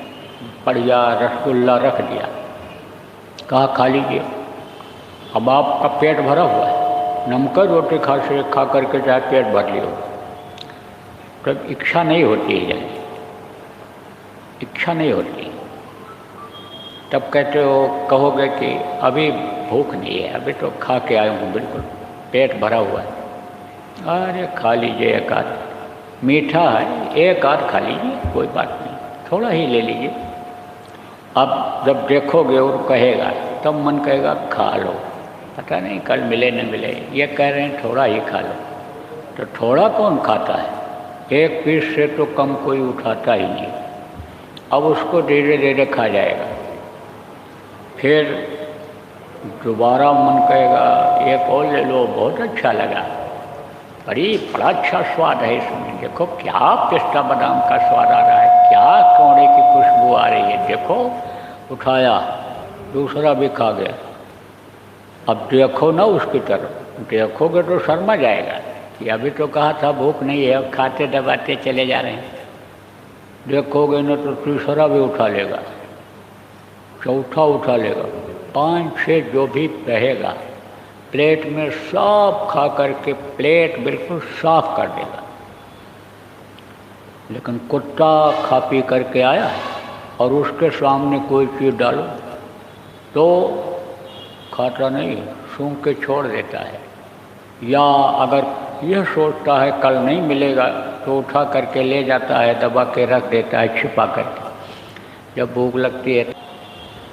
बढ़िया रसगुल्ला रख दिया, कहा खा लीजिए। अब आपका पेट भरा हुआ है, नमक रोटी खा करके चाहे पेट भर लियो, तब इच्छा नहीं होती है, इच्छा नहीं होती। तब कहते हो, कहोगे कि अभी भूख नहीं है, अभी तो खा के आया हूँ, बिल्कुल पेट भरा हुआ है। अरे खा लीजिए एक आध, मीठा है, एक आध खा लीजिए, कोई बात नहीं, थोड़ा ही ले लीजिए। अब जब देखोगे और कहेगा तब मन कहेगा खा लो, पता नहीं कल मिले न मिले, ये कह रहे हैं थोड़ा ही खा लो, तो थोड़ा कौन खाता है? एक पीस से तो कम कोई उठाता ही नहीं। अब उसको धीरे धीरे खा जाएगा, फिर दोबारा मन कहेगा एक और ले लो, बहुत अच्छा लगा, बड़ा अच्छा स्वाद है इसमें, देखो क्या पिस्ता बादाम का स्वाद आ रहा है, क्या कोड़े की खुशबू आ रही है, देखो। उठाया, दूसरा भी खा गया। अब देखो ना उसकी तरफ, देखोगे तो शर्मा जाएगा कि अभी तो कहा था भूख नहीं है, अब खाते दबाते चले जा रहे हैं। देखोगे ना तो तीसरा भी उठा लेगा, चौथा उठा लेगा, 5-6 जो भी रहेगा प्लेट में सब खा करके प्लेट बिल्कुल साफ कर देगा। लेकिन कुत्ता खा पी करके आया और उसके सामने कोई चीज़ डालो तो खाता नहीं, सूंघ के छोड़ देता है, या अगर यह सोचता है कल नहीं मिलेगा तो उठा करके ले जाता है, दबा के रख देता है छिपा करके। जब भूख लगती है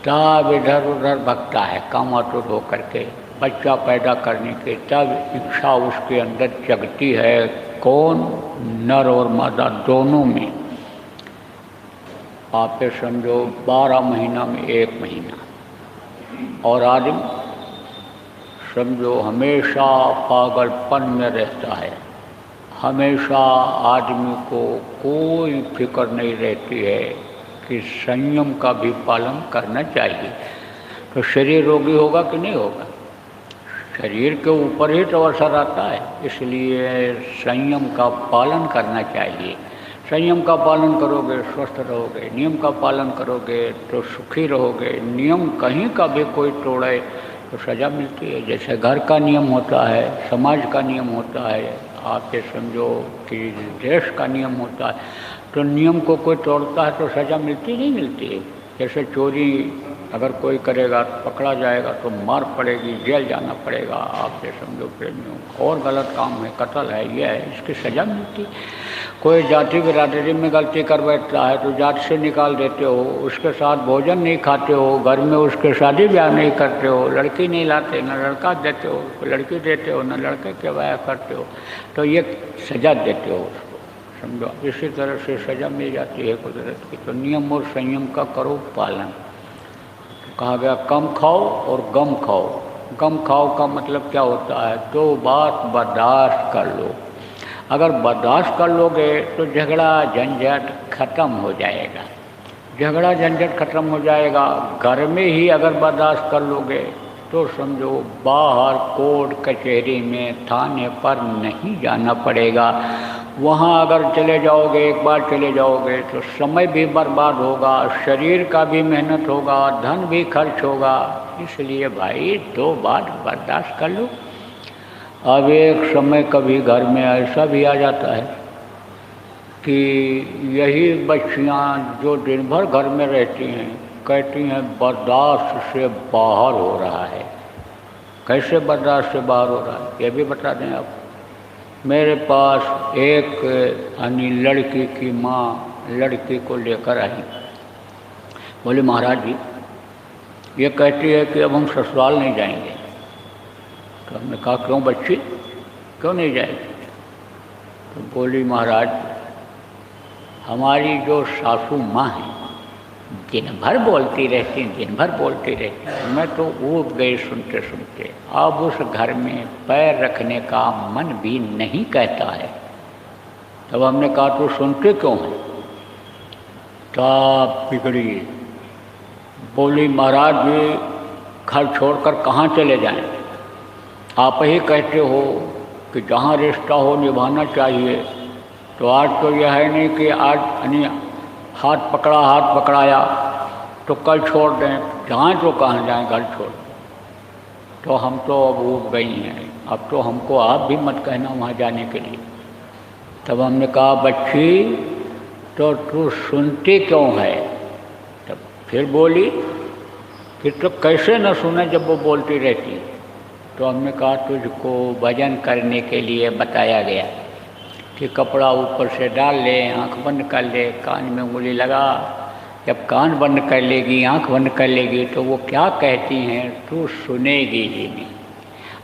तब इधर उधर भगता है काम आतुर हो करके बच्चा पैदा करने के, तब इच्छा उसके अंदर जगती है, कौन? नर और मादा दोनों में। आप समझो 12 महीना में 1 महीना, और आदमी समझो हमेशा पागलपन में रहता है, हमेशा आदमी को कोई फिक्र नहीं रहती है कि संयम का भी पालन करना चाहिए। तो शरीर रोगी होगा कि नहीं होगा? शरीर के ऊपर ही तो असर आता है, इसलिए संयम का पालन करना चाहिए। संयम का पालन करोगे स्वस्थ रहोगे, नियम का पालन करोगे तो सुखी रहोगे। नियम कहीं का भी कोई तोड़े तो सज़ा मिलती है। जैसे घर का नियम होता है, समाज का नियम होता है, आप ये समझो कि देश का नियम होता है, तो नियम को कोई तोड़ता है तो सज़ा मिलती नहीं मिलती है। जैसे चोरी अगर कोई करेगा पकड़ा जाएगा तो मार पड़ेगी, जेल जाना पड़ेगा, आप ये समझो प्रेमियों, और गलत काम है, कत्ल है, ये है, इसकी सज़ा मिलती। कोई जाति बिरादरी में गलती कर बैठता है तो जात से निकाल देते हो, उसके साथ भोजन नहीं खाते हो, घर में उसके शादी ब्याह नहीं करते हो, लड़की नहीं लाते, न लड़का देते हो, लड़की देते हो, न लड़के के ब्याह करते हो, तो ये सज़ा देते हो उसको, समझो। इसी तरह से सज़ा मिल जाती है कुदरत की। तो नियम और संयम का करो पालन। कहा गया कम खाओ और गम खाओ। गम खाओ का मतलब क्या होता है? 2 बात बर्दाश्त कर लो। अगर बर्दाश्त कर लोगे तो झगड़ा झंझट खत्म हो जाएगा, झगड़ा झंझट खत्म हो जाएगा। घर में ही अगर बर्दाश्त कर लोगे तो समझो बाहर कोर्ट कचहरी में थाने पर नहीं जाना पड़ेगा। वहाँ अगर चले जाओगे, एक बार चले जाओगे तो समय भी बर्बाद होगा, शरीर का भी मेहनत होगा, धन भी खर्च होगा। इसलिए भाई 2 बात बर्दाश्त कर लो। अब एक समय कभी घर में ऐसा भी आ जाता है कि यही बच्चियाँ जो दिन भर घर में रहती हैं कहती हैं बर्दाश्त से बाहर हो रहा है। कैसे बर्दाश्त से बाहर हो रहा है ये भी बता दें आप। मेरे पास एक यानी लड़की की माँ लड़की को लेकर आई, बोले महाराज जी ये कहती है कि अब हम ससुराल नहीं जाएंगे। तो हमने कहा क्यों बच्ची, क्यों नहीं जाएगी? तो बोली महाराज हमारी जो सासू माँ है दिन भर बोलती रहती, दिन भर बोलती रहती, मैं तो ऊब गई सुनते सुनते। अब उस घर में पैर रखने का मन भी नहीं कहता है। तब हमने कहा तू सुनते क्यों है? तब बिगड़ी, बोली महाराज जी घर छोड़कर कहाँ चले जाएं? आप ही कहते हो कि जहाँ रिश्ता हो निभाना चाहिए, तो आज तो यह है नहीं कि आज यानी हाथ पकड़ाया तो कल छोड़ दें, जहाँ तो कहाँ जाएं घर छोड़। तो हम तो अब ऊब गई हैं, अब तो हमको आप भी मत कहना वहाँ जाने के लिए। तब हमने कहा बच्ची तो तू सुनती क्यों है? तब फिर बोली कि तो कैसे न सुने जब वो बोलती रहती। तो हमने कहा तुझको भजन करने के लिए बताया गया कि कपड़ा ऊपर से डाल ले, आँख बंद कर ले, कान में उंगली लगा। जब कान बंद कर लेगी, आँख बंद कर लेगी तो वो क्या कहती हैं तू सुनेगी ही नहीं।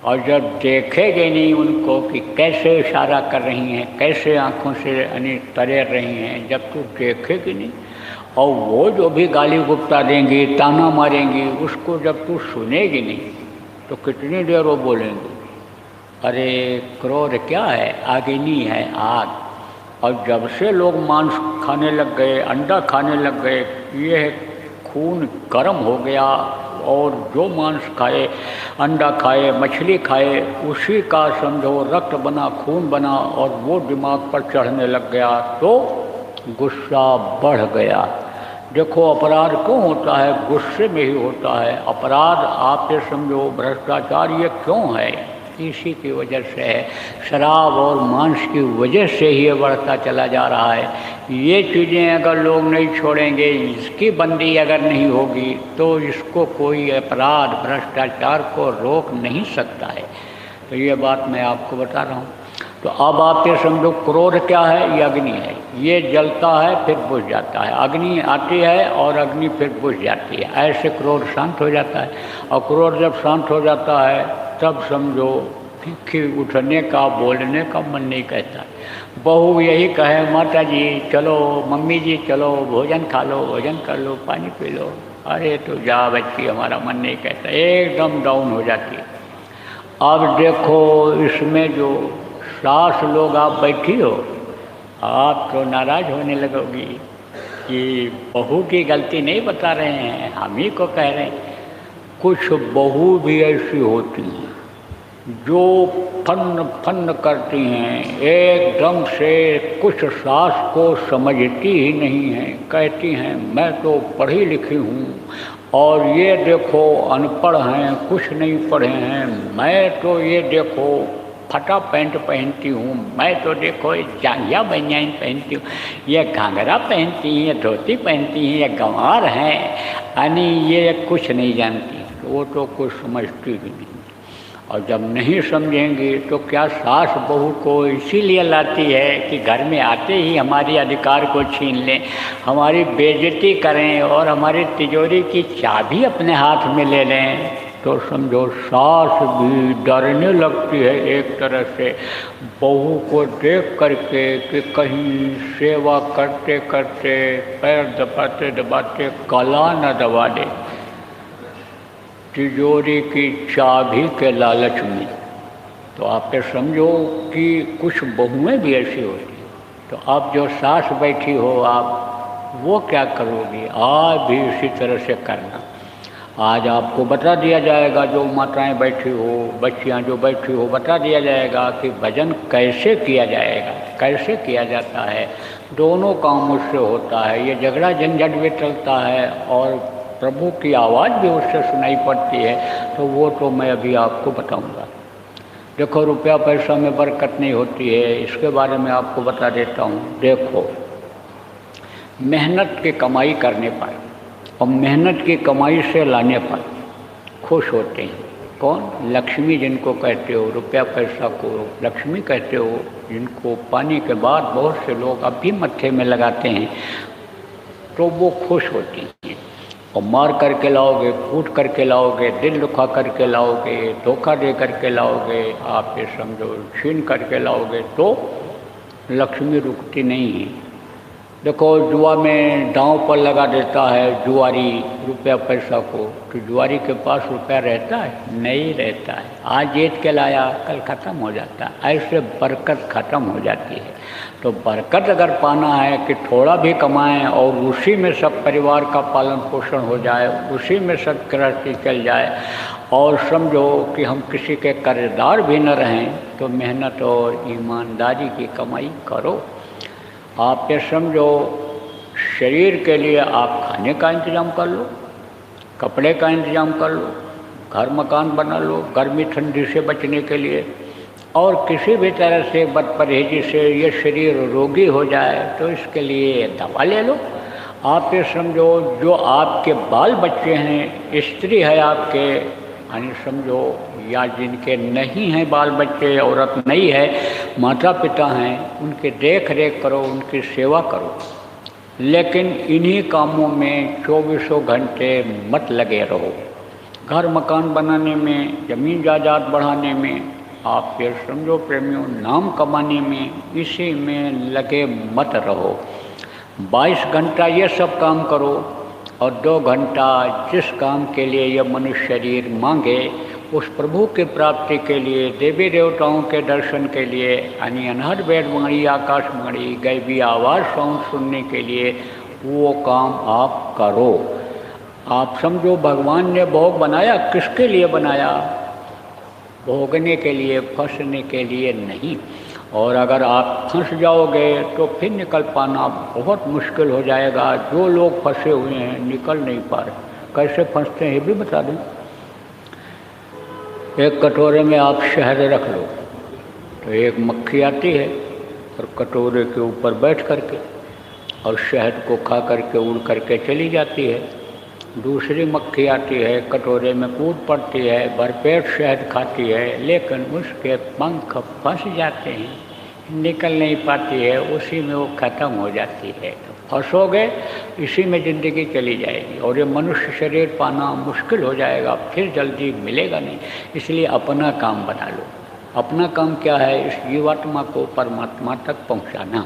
और जब देखेगी नहीं उनको कि कैसे इशारा कर रही हैं, कैसे आँखों से तैर रही हैं, जब तू देखेगी नहीं और वो जो भी गाली गुप्ता देंगी, ताना मारेंगी, उसको जब तू सुनेगी नहीं तो कितनी देर वो बोलेंगे अरे क्रोध क्या है, अग्नि है, आग। और जब से लोग मांस खाने लग गए, अंडा खाने लग गए, ये खून गर्म हो गया और जो मांस खाए, अंडा खाए, मछली खाए, उसी का समझो रक्त बना, खून बना और वो दिमाग पर चढ़ने लग गया तो गुस्सा बढ़ गया। देखो अपराध क्यों होता है, गुस्से में ही होता है अपराध। आप ये समझो भ्रष्टाचार ये क्यों है, इसी की वजह से है, शराब और मांस की वजह से ही ये बढ़ता चला जा रहा है। ये चीज़ें अगर लोग नहीं छोड़ेंगे, इसकी बंदी अगर नहीं होगी तो इसको कोई अपराध भ्रष्टाचार को रोक नहीं सकता है। तो ये बात मैं आपको बता रहा हूँ। तो अब आप ये समझो क्रोध क्या है, ये अग्नि है, ये जलता है फिर बुझ जाता है, अग्नि आती है और अग्नि फिर बुझ जाती है, ऐसे क्रोध शांत हो जाता है। और क्रोध जब शांत हो जाता है तब समझो कि उठने का, बोलने का मन नहीं कहता है। बहू यही कहे माता जी चलो, मम्मी जी चलो, भोजन खा लो, भोजन कर लो, पानी पी लो, अरे तो जा बच्ची, हमारा मन नहीं कहता, एकदम डाउन हो जाती है। अब देखो इसमें जो सास लोग आप बैठी हो, आप तो नाराज़ होने लगोगी कि बहू की गलती नहीं बता रहे हैं, हम ही को कह रहे हैं। कुछ बहू भी ऐसी होती हैं जो फन फन करती हैं, एकदम से कुछ सास को समझती ही नहीं हैं, कहती हैं मैं तो पढ़ी लिखी हूँ और ये देखो अनपढ़ हैं, कुछ नहीं पढ़े हैं, मैं तो ये देखो फटा पैंट पहनती हूँ, मैं तो देखो जांघिया बनियान पहनती हूँ, ये घाघरा पहनती हैं, ये धोती पहनती हैं, ये गंवार हैं, यानी ये कुछ नहीं जानती, वो तो कुछ समझती ही नहीं। और जब नहीं समझेंगी तो क्या सास बहू को इसीलिए लाती है कि घर में आते ही हमारी अधिकार को छीन लें, हमारी बेइज्जती करें और हमारी तिजोरी की चाबी अपने हाथ में ले लें। तो समझो सास भी डरने लगती है एक तरह से बहू को देख करके कि कहीं सेवा करते करते पैर दबाते दबाते गला न दबा दे तिजोरी की चाबी के लालच में। तो आप ये समझो कि कुछ बहुएं भी ऐसी होती हैं। तो आप जो सास बैठी हो, आप वो क्या करोगी, आप भी इसी तरह से करना। आज आपको बता दिया जाएगा, जो माताएं बैठी हो, बच्चियां जो बैठी हो, बता दिया जाएगा कि भजन कैसे किया जाएगा, कैसे किया जाता है। दोनों काम उससे होता है, ये झगड़ा झंझट भी चलता है और प्रभु की आवाज़ भी उससे सुनाई पड़ती है। तो वो तो मैं अभी आपको बताऊंगा। देखो रुपया पैसा में बरकत नहीं होती है, इसके बारे में आपको बता देता हूँ। देखो मेहनत की कमाई करने पर और मेहनत की कमाई से लाने पर खुश होते हैं कौन, लक्ष्मी जिनको कहते हो, रुपया पैसा को लक्ष्मी कहते हो, जिनको पाने के बाद बहुत से लोग अब भी मत्थे में लगाते हैं, तो वो खुश होती हैं। और मार करके लाओगे, कूट करके लाओगे, दिल दुखा करके लाओगे, धोखा दे करके लाओगे, आप ये समझो छीन करके लाओगे तो लक्ष्मी रुकती नहीं है। देखो जुआ में दांव पर लगा देता है जुआरी रुपया पैसा को, तो जुआरी के पास रुपया रहता है, नहीं रहता है। आज जीत के लाया कल ख़त्म हो जाता है, ऐसे बरकत ख़त्म हो जाती है। तो बरकत अगर पाना है कि थोड़ा भी कमाएं और उसी में सब परिवार का पालन पोषण हो जाए, उसी में सब गृहस्थी चल जाए और समझो कि हम किसी के कर्जदार भी न रहें, तो मेहनत और ईमानदारी की कमाई करो। आप ये समझो शरीर के लिए आप खाने का इंतज़ाम कर लो, कपड़े का इंतज़ाम कर लो, घर मकान बना लो गर्मी ठंडी से बचने के लिए, और किसी भी तरह से बदपरहेजी से ये शरीर रोगी हो जाए तो इसके लिए दवा ले लो। आप ये समझो जो आपके बाल बच्चे हैं, स्त्री है आपके, यानी समझो या जिनके नहीं हैं बाल बच्चे, औरत नहीं है, माता पिता हैं, उनके देख रेख करो, उनकी सेवा करो। लेकिन इन्हीं कामों में 24 घंटे मत लगे रहो। घर मकान बनाने में, ज़मीन जायदाद बढ़ाने में, आप ये समझो प्रेमियों, नाम कमाने में, इसी में लगे मत रहो। 22 घंटा ये सब काम करो और 2 घंटा जिस काम के लिए यह मनुष्य शरीर मांगे, उस प्रभु की प्राप्ति के लिए, देवी देवताओं के दर्शन के लिए, यानी अनहद वेद मणि, आकाशमणि, गैबी आवाज़ साउंड सुनने के लिए वो काम आप करो। आप समझो भगवान ने भोग बनाया, किसके लिए बनाया? भोगने के लिए, फंसने के लिए नहीं। और अगर आप फंस जाओगे तो फिर निकल पाना बहुत मुश्किल हो जाएगा। जो लोग फंसे हुए हैं निकल नहीं पा रहे, कैसे फंसते हैं ये भी बता दें। एक कटोरे में आप शहद रख लो तो एक मक्खी आती है और कटोरे के ऊपर बैठ करके और शहद को खा करके उड़ करके चली जाती है। दूसरी मक्खी आती है, कटोरे में कूद पड़ती है, भरपेट शहद खाती है, लेकिन उसके पंख फंस जाते हैं, निकल नहीं पाती है, उसी में वो ख़त्म हो जाती है। तो फंसोगे, इसी में ज़िंदगी चली जाएगी और ये मनुष्य शरीर पाना मुश्किल हो जाएगा, फिर जल्दी मिलेगा नहीं। इसलिए अपना काम बना लो। अपना काम क्या है? इस जीवात्मा को परमात्मा तक पहुंचाना।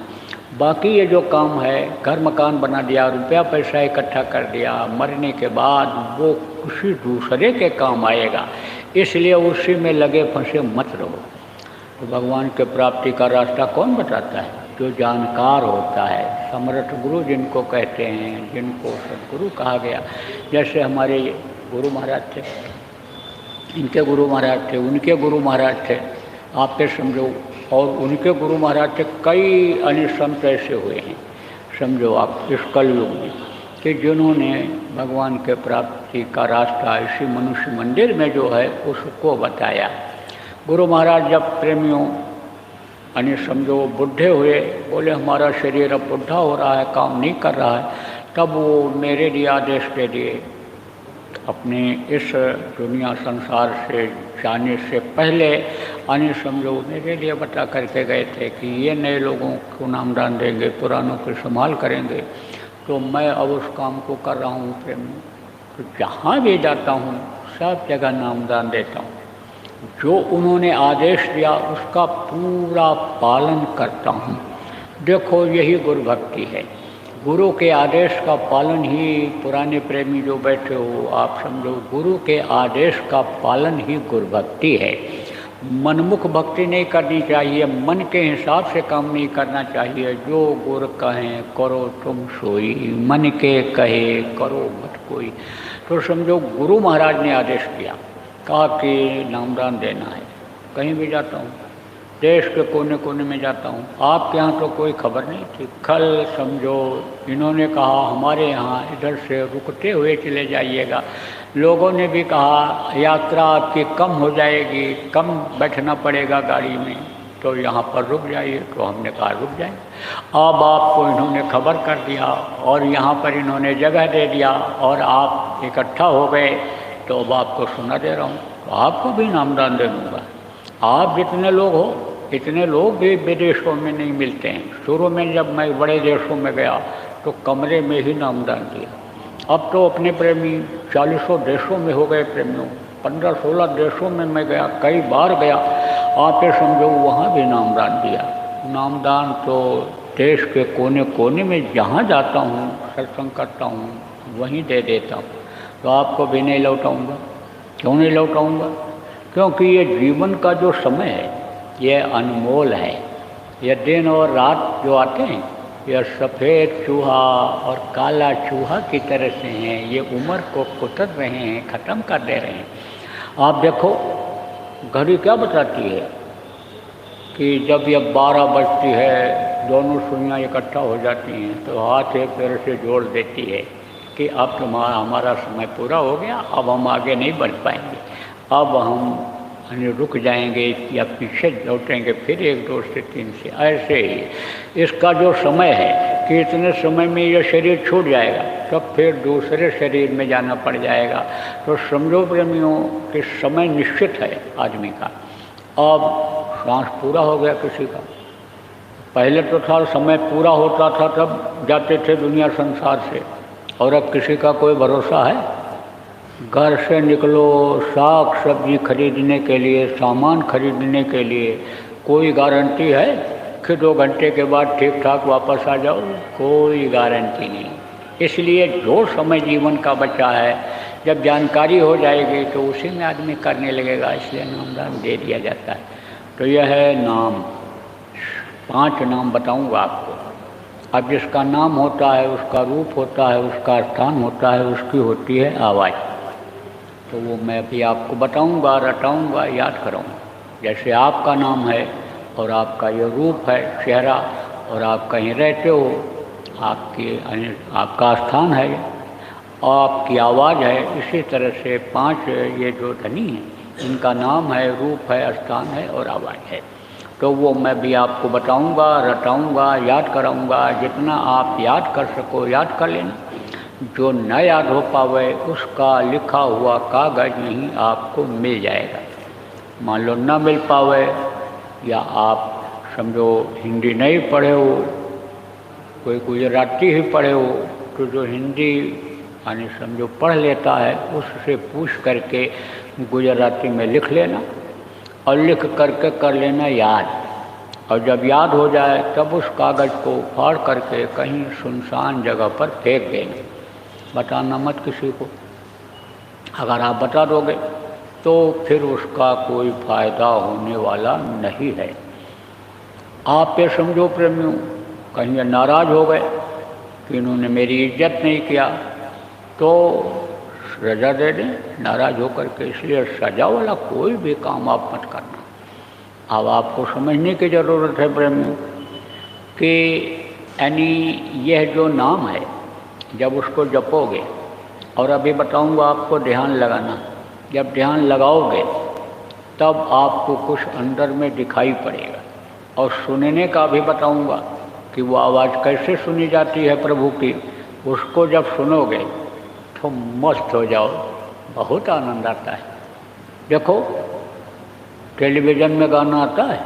बाकी ये जो काम है, घर मकान बना दिया, रुपया पैसा इकट्ठा कर दिया, मरने के बाद वो किसी दूसरे के काम आएगा, इसलिए उसी में लगे फंसे मत रहो। तो भगवान के प्राप्ति का रास्ता कौन बताता है? जो जानकार होता है, समर्थ गुरु जिनको कहते हैं, जिनको सदगुरु कहा गया। जैसे हमारे गुरु महाराज थे, इनके गुरु महाराज थे, उनके गुरु महाराज थे, आप पे समझो, और उनके गुरु महाराज के कई अन्य संत ऐसे हुए हैं, समझो आप, इस कलयुग में, कि जिन्होंने भगवान के प्राप्ति का रास्ता इसी मनुष्य मंदिर में जो है उसको बताया। गुरु महाराज जब प्रेमियों अन्य समझो बुढ़े हुए, बोले हमारा शरीर अब बुढ़ा हो रहा है, काम नहीं कर रहा है, तब वो मेरे लिए आदेश दे दिए। अपने इस दुनिया संसार से जाने से पहले अन्य समझो मेरे लिए बता करके गए थे कि ये नए लोगों को नामदान देंगे, पुरानों को संभाल करेंगे। तो मैं अब उस काम को कर रहा हूँ प्रेमी। तो जहाँ भी जाता हूँ सब जगह नामदान देता हूँ। जो उन्होंने आदेश दिया उसका पूरा पालन करता हूँ। देखो यही गुरु भक्ति है। गुरु के आदेश का पालन ही, पुराने प्रेमी जो बैठे हो आप समझो, गुरु के आदेश का पालन ही गुरु भक्ति है। मनमुख भक्ति नहीं करनी चाहिए, मन के हिसाब से काम नहीं करना चाहिए। जो गुरु कहें करो तुम सोई, मन के कहे करो मत कोई। तो समझो गुरु महाराज ने आदेश दिया, कहा कि नामदान देना है। कहीं भी जाता हूँ, देश के कोने कोने में जाता हूँ, आपके यहाँ तो कोई खबर नहीं थी। कल समझो इन्होंने कहा हमारे यहाँ इधर से रुकते हुए चले जाइएगा। लोगों ने भी कहा यात्रा आपकी कम हो जाएगी, कम बैठना पड़ेगा गाड़ी में, तो यहाँ पर रुक जाइए। तो हमने कहा रुक जाए। अब आपको इन्होंने खबर कर दिया और यहाँ पर इन्होंने जगह दे दिया और आप इकट्ठा हो गए, तो अब आपको सुना दे रहा हूँ, तो आपको भी नामदान दे दूँगा। आप जितने लोग हो, इतने लोग भी विदेशों में नहीं मिलते हैं। शुरू में जब मैं बड़े देशों में गया तो कमरे में ही नामदान दिया। अब तो अपने प्रेमी 40 देशों में हो गए प्रेमियों, 15-16 देशों में मैं गया, कई बार गया। आप ये समझो वहाँ भी नामदान दिया। नामदान तो देश के कोने कोने में जहाँ जाता हूँ, सत्संग करता हूँ, वहीं दे देता हूँ। तो आपको भी नहीं लौटाऊँगा। क्यों नहीं लौटाऊँगा? क्योंकि ये जीवन का जो समय है ये अनमोल है। ये दिन और रात जो आते हैं ये सफ़ेद चूहा और काला चूहा की तरह से हैं। ये उम्र को कुतर रहे हैं, ख़त्म कर दे रहे हैं। आप देखो घड़ी क्या बताती है कि जब ये 12 बजती है, दोनों सुइयाँ इकट्ठा हो जाती हैं तो हाथ एक पैर से जोड़ देती है कि अब तुम्हारा हमारा समय पूरा हो गया, अब हम आगे नहीं बढ़ पाएंगे, अब हम रुक जाएंगे या पीछे लौटेंगे फिर 1, 2 से 3 से। ऐसे ही इसका जो समय है कि इतने समय में यह शरीर छूट जाएगा, तब फिर दूसरे शरीर में जाना पड़ जाएगा। तो समझो प्रेमियों कि समय निश्चित है आदमी का। अब सांस पूरा हो गया किसी का, पहले तो था समय पूरा होता था तब जाते थे दुनिया संसार से, और अब किसी का कोई भरोसा है? घर से निकलो साग सब्जी खरीदने के लिए, सामान खरीदने के लिए, कोई गारंटी है कि 2 घंटे के बाद ठीक ठाक वापस आ जाओ? कोई गारंटी नहीं। इसलिए जो समय जीवन का बचा है, जब जानकारी हो जाएगी तो उसी में आदमी करने लगेगा, इसलिए नामदान दे दिया जाता है। तो यह है नाम। 5 नाम बताऊंगा आपको। अब जिसका नाम होता है उसका रूप होता है, उसका स्थान होता है, उसकी होती है आवाज़। तो वो मैं अभी आपको बताऊंगा, रटाऊंगा, याद कराऊंगा। जैसे आपका नाम है और आपका ये रूप है, चेहरा, और आप कहीं रहते हो, आपका स्थान है, आपकी आवाज़ है। इसी तरह से 5 ये जो धनी हैं, इनका नाम है, रूप है, स्थान है और आवाज़ है। तो वो मैं भी आपको बताऊंगा, रटाऊंगा, याद कराऊंगा। जितना आप याद कर सको याद कर लेना। जो न याद हो पावे उसका लिखा हुआ कागज़ नहीं आपको मिल जाएगा। मान लो न मिल पावे, या आप समझो हिंदी नहीं पढ़े हो, कोई गुजराती ही पढ़े हो, तो जो हिंदी यानी समझो पढ़ लेता है उससे पूछ करके गुजराती में लिख लेना, और लिख करके कर लेना याद। और जब याद हो जाए तब उस कागज़ को फाड़ करके कहीं सुनसान जगह पर फेंक देना। बताना मत किसी को। अगर आप बता दोगे तो फिर उसका कोई फ़ायदा होने वाला नहीं है। आप ये समझो प्रेमियों, कहीं ये नाराज़ हो गए कि इन्होंने मेरी इज्जत नहीं किया, तो सज़ा दे दें नाराज़ होकर के। इसलिए सज़ा वाला कोई भी काम आप मत करना। अब आपको समझने की ज़रूरत है प्रेमियों कि यानी यह जो नाम है, जब उसको जपोगे, और अभी बताऊंगा आपको ध्यान लगाना, जब ध्यान लगाओगे तब आपको कुछ अंदर में दिखाई पड़ेगा। और सुनने का भी बताऊंगा कि वो आवाज़ कैसे सुनी जाती है प्रभु की। उसको जब सुनोगे तो मस्त हो जाओ, बहुत आनंद आता है। देखो टेलीविज़न में गाना आता है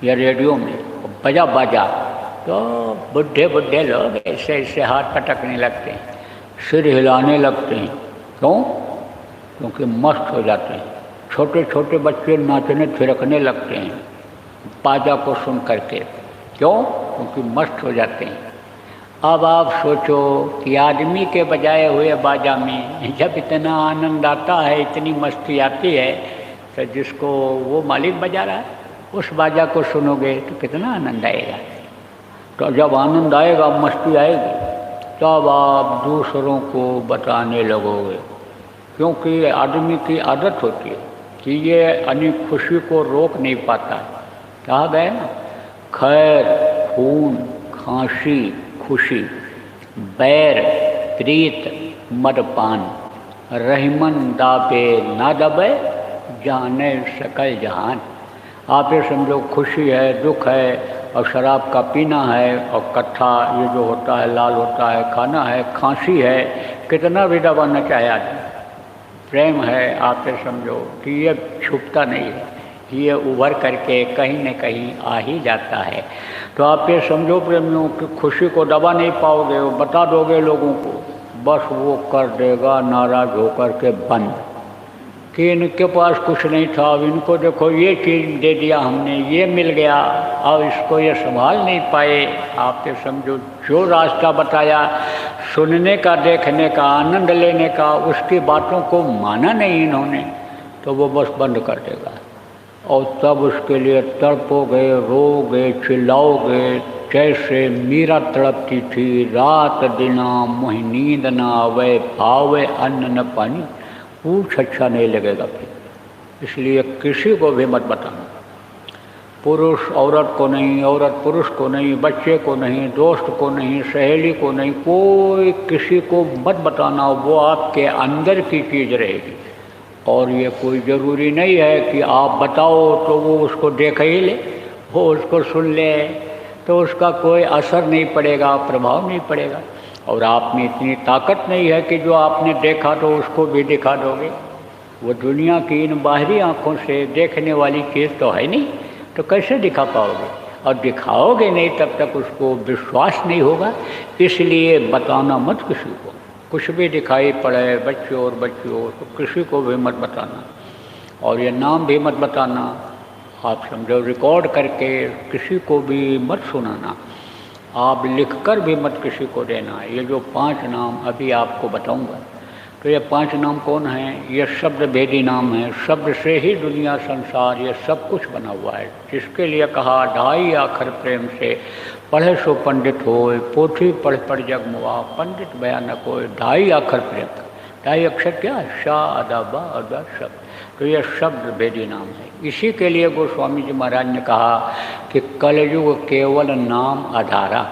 या रेडियो में, बजा बाजा, तो बुढ़े बुढ़े लोग ऐसे ऐसे हाथ पटकने लगते हैं, सिर हिलाने लगते हैं। क्यों? क्योंकि मस्त हो जाते हैं। छोटे छोटे बच्चे नाचने थिरकने लगते हैं बाजा को सुन करके। क्यों? क्योंकि मस्त हो जाते हैं। अब आप सोचो कि आदमी के बजाए हुए बाजा में जब इतना आनंद आता है, इतनी मस्ती आती है, तो जिसको वो मालिक बजा रहा है उस बाजा को सुनोगे तो कितना आनंद आएगा। तो जब आनंद आएगा, मस्ती आएगी, तब आप दूसरों को बताने लगोगे। क्योंकि आदमी की आदत होती है कि ये अपनी खुशी को रोक नहीं पाता। कहा गया ना, खैर खून खांसी खुशी, बैर प्रीत मदपान, रहीमन दाबे ना दबे, जाने सकल जहान। आप ये समझो खुशी है, दुख है, और शराब का पीना है, और कट्ठा ये जो होता है लाल होता है खाना है, खांसी है, कितना भी दबाना चाहे आदमी। प्रेम है, आप ये समझो कि ये छुपता नहीं है, ये उभर करके कहीं न कहीं आ ही जाता है। तो आप ये समझो प्रेमियों कि खुशी को दबा नहीं पाओगे, वो बता दोगे लोगों को, बस वो कर देगा नाराज़ होकर के बंद कि इनके पास कुछ नहीं था, अब इनको देखो ये चीज़ दे दिया हमने, ये मिल गया, अब इसको ये संभाल नहीं पाए। आप ये समझो जो रास्ता बताया सुनने का, देखने का, आनंद लेने का, उसकी बातों को माना नहीं इन्होंने, तो वो बस बंद कर देगा। और तब उसके लिए तड़पोगे, रोगे, चिल्लाओगे, जैसे मीरा तड़पती थी, रात दिना मोहि नींद न आवे, भावे अन्न न पानी, कुछ अच्छा नहीं लगेगा फिर। इसलिए किसी को भी मत बताना, पुरुष औरत को नहीं, औरत पुरुष को नहीं, बच्चे को नहीं, दोस्त को नहीं, सहेली को नहीं, कोई किसी को मत बताना। वो आपके अंदर की चीज़ रहेगी। और ये कोई ज़रूरी नहीं है कि आप बताओ तो वो उसको देख ही ले, वो उसको सुन ले। तो उसका कोई असर नहीं पड़ेगा, प्रभाव नहीं पड़ेगा। और आप में इतनी ताकत नहीं है कि जो आपने देखा तो उसको भी दिखा दोगे। वो दुनिया की इन बाहरी आँखों से देखने वाली चीज़ तो है नहीं, तो कैसे दिखा पाओगे? और दिखाओगे नहीं तब तक उसको विश्वास नहीं होगा। इसलिए बताना मत किसी को, कुछ भी दिखाई पड़े बच्चों और बच्चियों तो किसी को भी मत बताना। और ये नाम भी मत बताना, आप समझो रिकॉर्ड करके किसी को भी मत सुनाना, आप लिखकर भी मत किसी को देना। ये जो 5 नाम अभी आपको बताऊंगा, तो ये 5 नाम कौन हैं? ये शब्द भेदी नाम है। शब्द से ही दुनिया संसार ये सब कुछ बना हुआ है। जिसके लिए कहा 2.5 अक्षर प्रेम से पढ़े सो पंडित होए, पोथी पढ़ पढ़ जग मुआ, पंडित भयानक होए। 2.5 अक्षर प्रेम, 2.5 अक्षर क्या है? शा अदा बा अदा शब्द। तो यह शब्द भेदी नाम है। इसी के लिए गोस्वामी जी महाराज ने कहा कि कलयुग केवल नाम आधारा,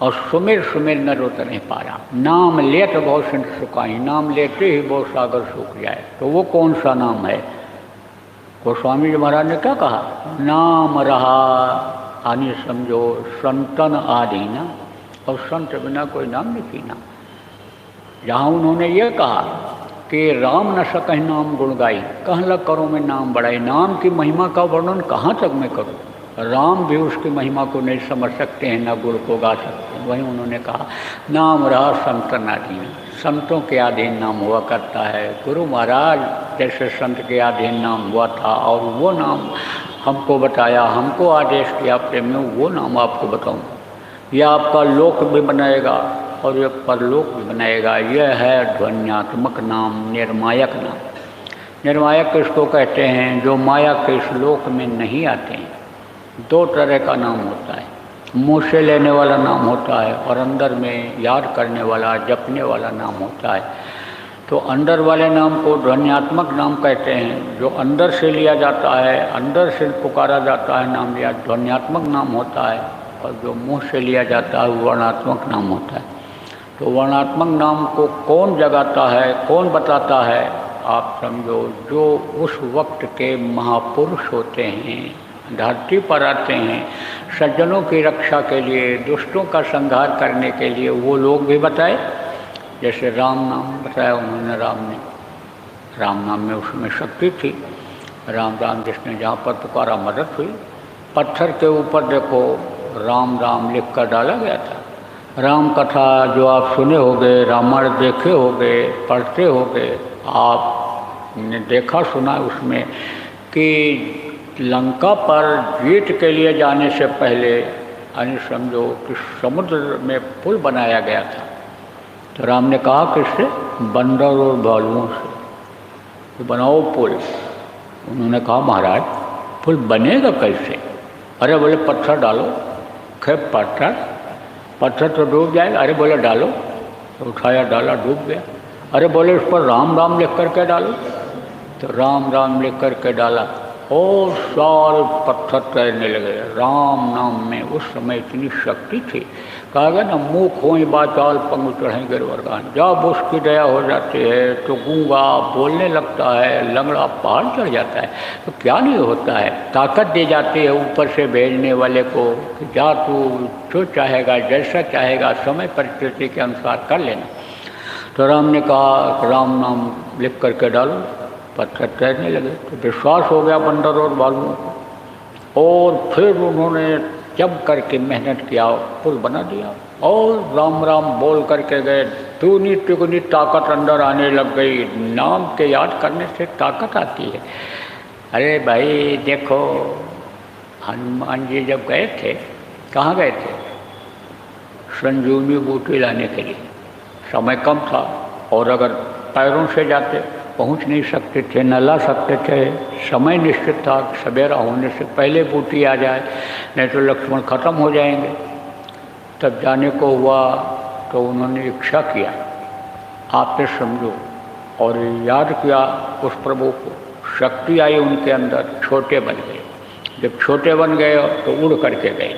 और सुमिर सुमिर न रोत नहीं पारा। नाम लेत बहुत सिंध सुखाई, नाम लेते ही बहुत सागर सूख जाए। तो वो कौन सा नाम है? गोस्वामी जी महाराज ने क्या कहा? नाम रहा आनी समझो संतन आधीना, और संत बिना कोई नाम नहीं पीना। जहाँ उन्होंने ये कहा कि राम न सकहि नाम गुण गाई, कहाँ लग करो मैं नाम बढ़ाई। नाम की महिमा का वर्णन कहाँ तक मैं करूँ? राम भी उसकी महिमा को नहीं समझ सकते हैं, न गुण को गा सकते हैं। वहीं उन्होंने कहा नाम रहा संतन अधीन, संतों के अधीन नाम हुआ करता है। गुरु महाराज जैसे संत के अधीन नाम हुआ था, और वो नाम हमको बताया, हमको आदेश किया प्रेम में, वो नाम आपको बताऊंगा। यह आपका लोक भी बनाएगा और यह परलोक भी बनाएगा। यह है ध्वन्यात्मक नाम, निर्मायक नाम। निर्मायक किसको कहते हैं? जो माया के इस लोक में नहीं आते हैं। 2 तरह का नाम होता है, मुँह से लेने वाला नाम होता है और अंदर में याद करने वाला, जपने वाला नाम होता है। तो अंदर वाले नाम को ध्वन्यात्मक नाम कहते हैं। जो अंदर से लिया जाता है, अंदर से पुकारा जाता है, नाम लिया, ध्वन्यात्मक नाम होता है। और जो मुँह से लिया जाता है वो वर्णात्मक नाम होता है। तो वर्णात्मक नाम को कौन जगाता है, कौन बताता है? आप समझो जो उस वक्त के महापुरुष होते हैं, धरती पर आते हैं सज्जनों की रक्षा के लिए, दुष्टों का संहार करने के लिए, वो लोग भी बताए। जैसे राम नाम बताया उन्होंने, राम नाम में उसमें शक्ति थी। राम राम जिसने जहाँ पर पुकारा मदद हुई। पत्थर के ऊपर देखो राम राम लिख कर डाला गया था। राम कथा जो आप सुने होंगे, रामायण देखे होंगे, पढ़ते होंगे, आपने देखा सुना उसमें कि लंका पर जीत के लिए जाने से पहले यानी समझो कि समुद्र में पुल बनाया गया था। तो राम ने कहा किससे? बंदर और भालुओं से, तो बनाओ पुल। उन्होंने कहा महाराज पुल बनेगा कैसे? अरे बोले पत्थर डालो। खेप पत्थर तो डूब जाएगा। अरे बोले डालो, तो उठाया डाला, डूब गया। अरे बोले उस पर राम राम लिख करके डालो, तो राम राम लिख करके डाला और सारे पत्थर तैरने लगे। राम नाम में उस समय इतनी शक्ति थी, कहा गया ना मुँह खोई बाचाल पंग चढ़ें गिरवरगान। जब उसकी दया हो जाती है तो गूंगा बोलने लगता है, लंगड़ा पहाड़ चढ़ जाता है। तो क्या नहीं होता है? ताकत दी जाती है ऊपर से भेजने वाले को कि जा तू जो चाहेगा, जैसा चाहेगा, समय परिस्थिति के अनुसार कर लेना। तो राम ने कहा राम नाम लिख करके डालो, पत्थर तैरने लगे। तो विश्वास हो गया बंदर और भालुओं को। और फिर उन्होंने जब करके मेहनत किया, पुल बना दिया और राम राम बोल करके गए। दूनी तिगुनी ताकत अंदर आने लग गई। नाम के याद करने से ताकत आती है। अरे भाई देखो, हनुमान जी जब गए थे, कहाँ गए थे? संजीवनी बूटी लाने के लिए। समय कम था और अगर पैरों से जाते पहुंच नहीं सकते थे, न ला सकते थे। समय निश्चित था, सवेरा होने से पहले बूटी आ जाए, नहीं तो लक्ष्मण खत्म हो जाएंगे। तब जाने को हुआ तो उन्होंने इच्छा किया, आपने समझो, और याद किया उस प्रभु को। शक्ति आई उनके अंदर, छोटे बन गए। जब छोटे बन गए तो उड़ करके गए।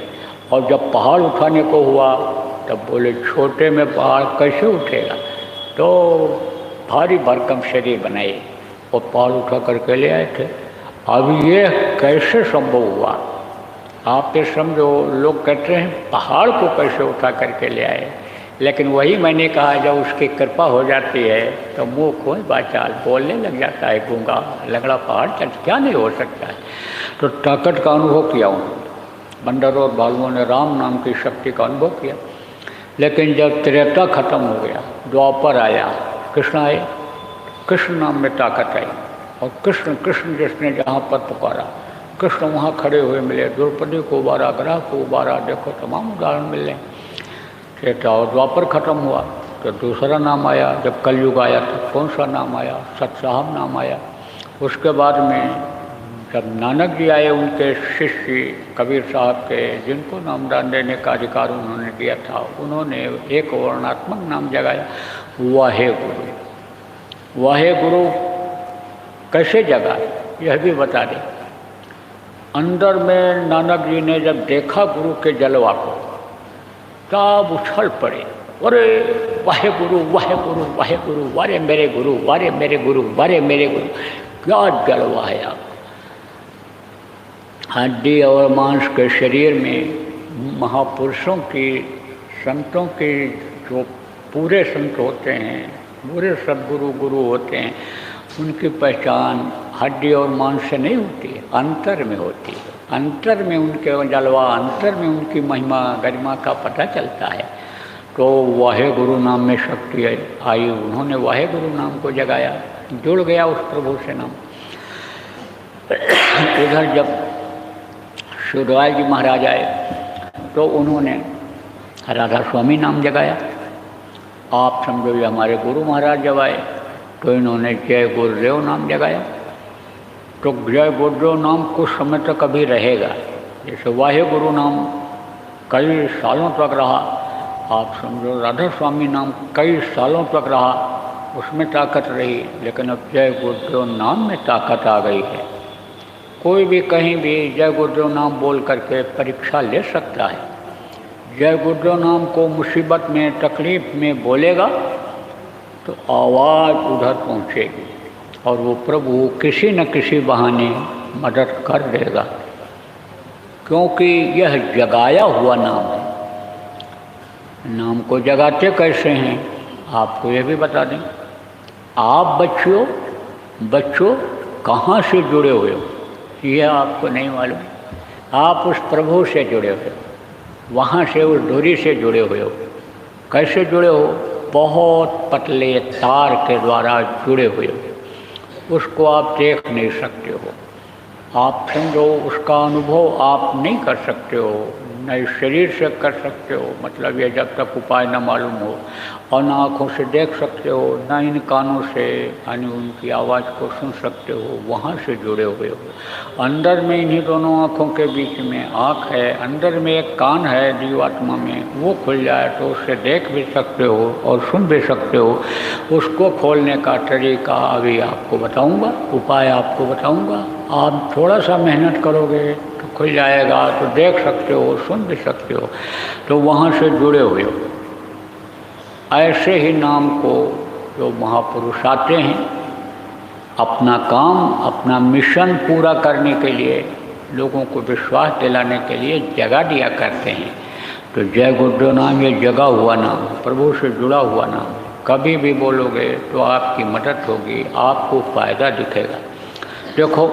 और जब पहाड़ उठाने को हुआ तब बोले छोटे में पहाड़ कैसे उठेगा? तो भारी भरकम शरीर बनाए और पहाड़ उठा करके ले आए थे। अब ये कैसे संभव हुआ? आप ये समझो, लोग कहते हैं पहाड़ को कैसे उठा करके ले आए, लेकिन वही मैंने कहा जब उसकी कृपा हो जाती है तो मुँह खोए बाचाल बोलने लग जाता है, गूंगा लगड़ा पहाड़ चल, क्या नहीं हो सकता है। तो ताकत का अनुभव किया उन्होंने, बंदर और भालुओं ने राम नाम की शक्ति का अनुभव किया। लेकिन जब त्रेता खत्म हो गया, द्वापर आया, कृष्ण आए, कृष्ण नाम में ताकत आई, और कृष्ण कृष्ण जिसने जहाँ पर पुकारा, कृष्ण वहाँ खड़े हुए मिले, द्रौपदी को उबारा, ग्रह को उबारा, देखो तमाम उदाहरण मिल रहे। त्रेता और द्वापर खत्म हुआ तो दूसरा नाम आया, जब कलयुग आया तो कौन सा नाम आया? सतसाहब नाम आया। उसके बाद में जब नानक जी आए, उनके शिष्य कबीर साहब के, जिनको नामदान देने का अधिकार उन्होंने दिया था, उन्होंने एक वर्णात्मक नाम जगाया, वाहे गुरु। वाहे गुरु कैसे जगा यह भी बता दें। अंदर में नानक जी ने जब देखा गुरु के जलवा को, तब उछल पड़े, अरे वाहे गुरु वाहे गुरु वाहे गुरु, वारे मेरे गुरु, वारे मेरे गुरु, वारे मेरे गुरु, क्या जलवा है आप। हड्डी और मांस के शरीर में महापुरुषों की, संतों के, जो पूरे संत होते हैं, पूरे सद्गुरु गुरु होते हैं, उनकी पहचान हड्डी और मांस से नहीं होती है, अंतर में होती है। अंतर में उनके जलवा, अंतर में उनकी महिमा गरिमा का पता चलता है। तो वाहे गुरु नाम में शक्ति आई, उन्होंने वाहे गुरु नाम को जगाया, जुड़ गया उस प्रभु से नाम। इधर जब शिवराय जी महाराज आए तो उन्होंने राधा स्वामी नाम जगाया। आप समझो ये हमारे गुरु महाराज जब आए तो इन्होंने जय गुरुदेव नाम जगाया। तो जय गुरुदेव नाम कुछ समय तक अभी रहेगा, जैसे वाहे गुरु नाम कई सालों तक रहा, आप समझो राधा स्वामी नाम कई सालों तक रहा, उसमें ताकत रही। लेकिन अब जय गुरुदेव नाम में ताकत आ गई है। कोई भी कहीं भी जय गुरुदेव नाम बोल करके परीक्षा ले सकता है। जय गुरुदेव नाम को मुसीबत में, तकलीफ में बोलेगा तो आवाज़ उधर पहुँचेगी और वो प्रभु किसी न किसी बहाने मदद कर देगा, क्योंकि यह जगाया हुआ नाम है। नाम को जगाते कैसे हैं आपको यह भी बता दें। आप बच्चों कहाँ से जुड़े हुए हो यह आपको नहीं मालूम। आप उस प्रभु से जुड़े हुए हो, वहाँ से उस डोरी से जुड़े हुए हो। कैसे जुड़े हो? बहुत पतले तार के द्वारा जुड़े हुए हो, उसको आप देख नहीं सकते हो, आप समझो उसका अनुभव आप नहीं कर सकते हो, न इस शरीर से कर सकते हो, मतलब ये जब तक उपाय न मालूम हो, और न आँखों से देख सकते हो, न इन कानों से यानी उनकी आवाज़ को सुन सकते हो, वहाँ से जुड़े हुए हो। अंदर में इन्हीं दोनों आँखों के बीच में आँख है, अंदर में एक कान है जीवात्मा में, वो खुल जाए तो उससे देख भी सकते हो और सुन भी सकते हो। उसको खोलने का तरीका अभी आपको बताऊँगा, उपाय आपको बताऊँगा। आप थोड़ा सा मेहनत करोगे तो खुल जाएगा, तो देख सकते हो, सुन भी सकते हो, तो वहाँ से जुड़े हुए हो। ऐसे ही नाम को जो महापुरुष आते हैं अपना काम, अपना मिशन पूरा करने के लिए, लोगों को विश्वास दिलाने के लिए जगा दिया करते हैं। तो जय गुरुदेव नाम ये जगा हुआ नाम, प्रभु से जुड़ा हुआ नाम, कभी भी बोलोगे तो आपकी मदद होगी, आपको फ़ायदा दिखेगा। देखो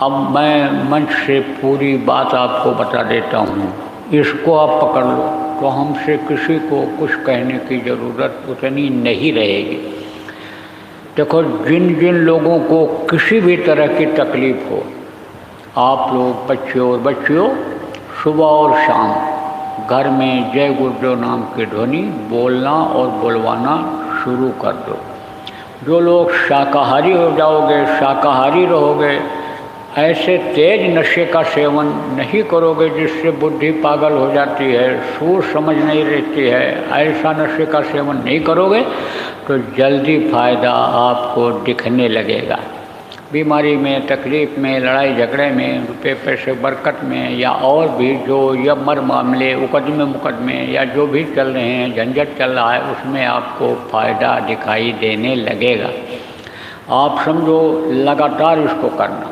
अब मैं मंच से पूरी बात आपको बता देता हूँ, इसको आप पकड़ लो तो हमसे किसी को कुछ कहने की ज़रूरत उतनी नहीं रहेगी। देखो जिन जिन लोगों को किसी भी तरह की तकलीफ़ हो, आप लोग बच्चों और बच्चियों सुबह और शाम घर में जय गुरुदेव नाम की ध्वनि बोलना और बुलवाना शुरू कर दो। जो लोग शाकाहारी हो जाओगे, शाकाहारी रहोगे, ऐसे तेज नशे का सेवन नहीं करोगे जिससे बुद्धि पागल हो जाती है, सूझ समझ नहीं रहती है, ऐसा नशे का सेवन नहीं करोगे तो जल्दी फ़ायदा आपको दिखने लगेगा। बीमारी में, तकलीफ़ में, लड़ाई झगड़े में, रुपये पैसे बरकत में, या और भी जो या मर मामले, मुकदमे या जो भी चल रहे हैं, झंझट चल रहा है, उसमें आपको फ़ायदा दिखाई देने लगेगा। आप समझो लगातार इसको करना।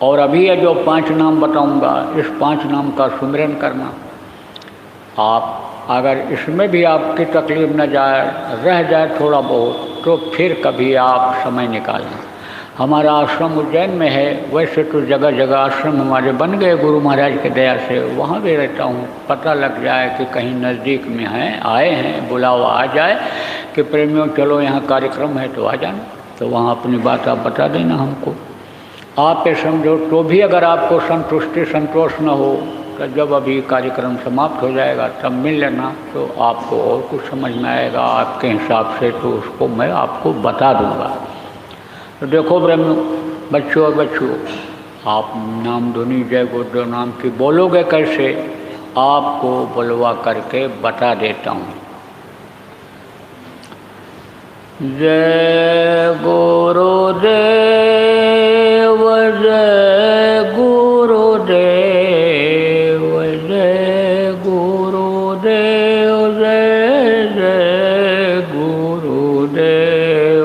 और अभी ये जो 5 नाम बताऊंगा, इस 5 नाम का सुमिरन करना। आप अगर इसमें भी आपकी तकलीफ न जाए, रह जाए थोड़ा बहुत, तो फिर कभी आप समय निकालना। हमारा आश्रम उज्जैन में है, वैसे तो जगह जगह आश्रम हमारे बन गए गुरु महाराज की दया से, वहाँ भी रहता हूँ। पता लग जाए कि कहीं नज़दीक में हैं, आए हैं, बुलावा आ जाए कि प्रेमियों चलो यहाँ कार्यक्रम है तो आ जाना, तो वहाँ अपनी बात आप बता देना हमको। आप ये समझो तो भी अगर आपको संतुष्टि संतोष न हो, तो जब अभी कार्यक्रम समाप्त हो जाएगा तब मिल लेना, तो आपको और कुछ समझ में आएगा आपके हिसाब से, तो उसको मैं आपको बता दूँगा। तो देखो ब्रह्म बच्चों और बच्चों, आप नाम धुनी जय गुरुदेव नाम की बोलोगे कैसे, आपको बुलवा करके बता देता हूँ। जय गुरुदेव जय गुरुदेव जय गुरुदेव जय जय गुरुदेव।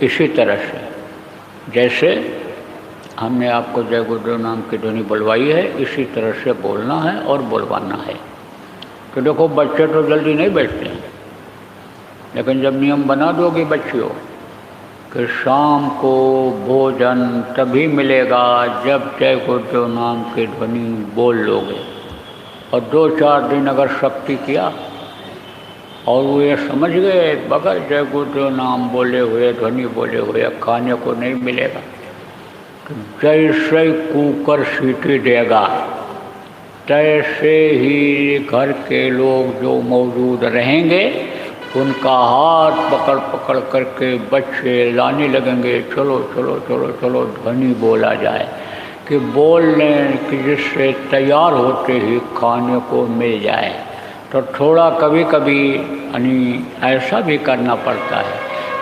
इसी तरह से जैसे हमने आपको जय गुरुदेव नाम की ध्वनि बुलवाई है, इसी तरह से बोलना है और बुलवाना है। तो देखो बच्चे तो जल्दी नहीं बैठते हैं, लेकिन जब नियम बना दोगे बच्चियों कि शाम को भोजन तभी मिलेगा जब जय गुरुदेव नाम की ध्वनि बोल लोगे, और 2-4 दिन अगर शक्ति किया और वो ये समझ गए बगैर जय गुरुदेव नाम बोले हुए, ध्वनि बोले हुए खाने को नहीं मिलेगा, तो जैसे कुकर सीटी देगा तैसे ही घर के लोग जो मौजूद रहेंगे उनका हाथ पकड़ पकड़ करके बच्चे लाने लगेंगे, चलो चलो चलो चलो ध्वनि बोला जाए, कि बोलने कि जिससे तैयार होते ही खाने को मिल जाए। तो थोड़ा कभी कभी ऐसा भी करना पड़ता है।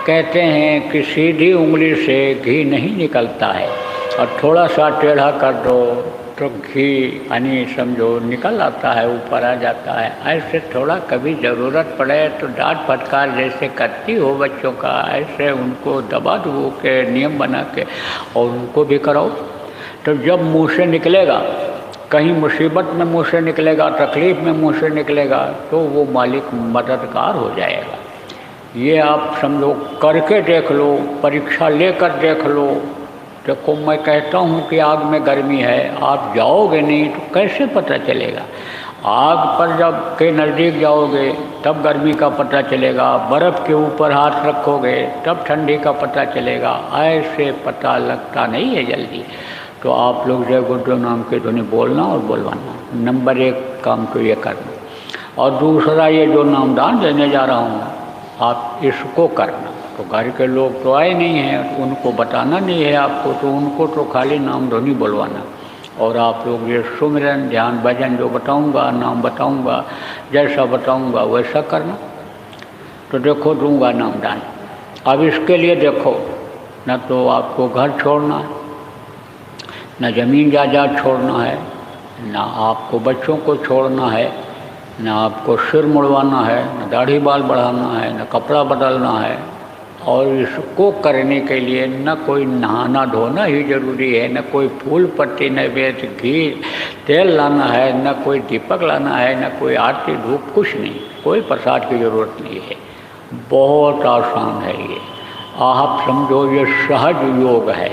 कहते हैं कि सीधी उंगली से घी नहीं निकलता है, और थोड़ा सा टेढ़ा कर दो तो घी समझो निकल आता है, ऊपर आ जाता है। ऐसे थोड़ा कभी ज़रूरत पड़े तो डांट फटकार जैसे करती हो बच्चों का, ऐसे उनको दबा दो के नियम बना के और उनको भी कराओ। तो जब मुँह से निकलेगा, कहीं मुसीबत में मुँह से निकलेगा, तकलीफ़ में मुँह से निकलेगा, तो वो मालिक मददगार हो जाएगा। ये आप समझो करके देख लो, परीक्षा लेकर देख लो। देखो मैं कहता हूँ कि आग में गर्मी है, आप जाओगे नहीं तो कैसे पता चलेगा। आग पर जब के नज़दीक जाओगे तब गर्मी का पता चलेगा, बर्फ़ के ऊपर हाथ रखोगे तब ठंडी का पता चलेगा, ऐसे पता लगता नहीं है जल्दी। तो आप लोग जय गुरुदेव नाम की ध्वनि बोलना और बोलवाना, नंबर 1 काम तो ये करना। और दूसरा ये जो नामदान देने जा रहा हूँ आप इसको करना। तो घर के लोग तो आए नहीं हैं, उनको बताना नहीं है आपको, तो उनको तो खाली नाम ध्वनि बोलवाना। और आप लोग ये सुमिरन ध्यान भजन जो बताऊँगा, नाम बताऊँगा, जैसा बताऊँगा वैसा करना। तो देखो दूँगा नामदान। अब इसके लिए देखो, न तो आपको घर छोड़ना है, न ज़मीन जायदाद छोड़ना है, न आपको बच्चों को छोड़ना है, न आपको सिर मुड़वाना है, न दाढ़ी बाल बढ़ाना है, न कपड़ा बदलना है। और इसको करने के लिए न कोई नहाना धोना ही जरूरी है, न कोई फूल पत्ती नैवेद्य घी तेल लाना है, न कोई दीपक लाना है, न कोई आरती धूप, कुछ नहीं, कोई प्रसाद की ज़रूरत नहीं है। बहुत आसान है ये। आप समझो ये सहज योग है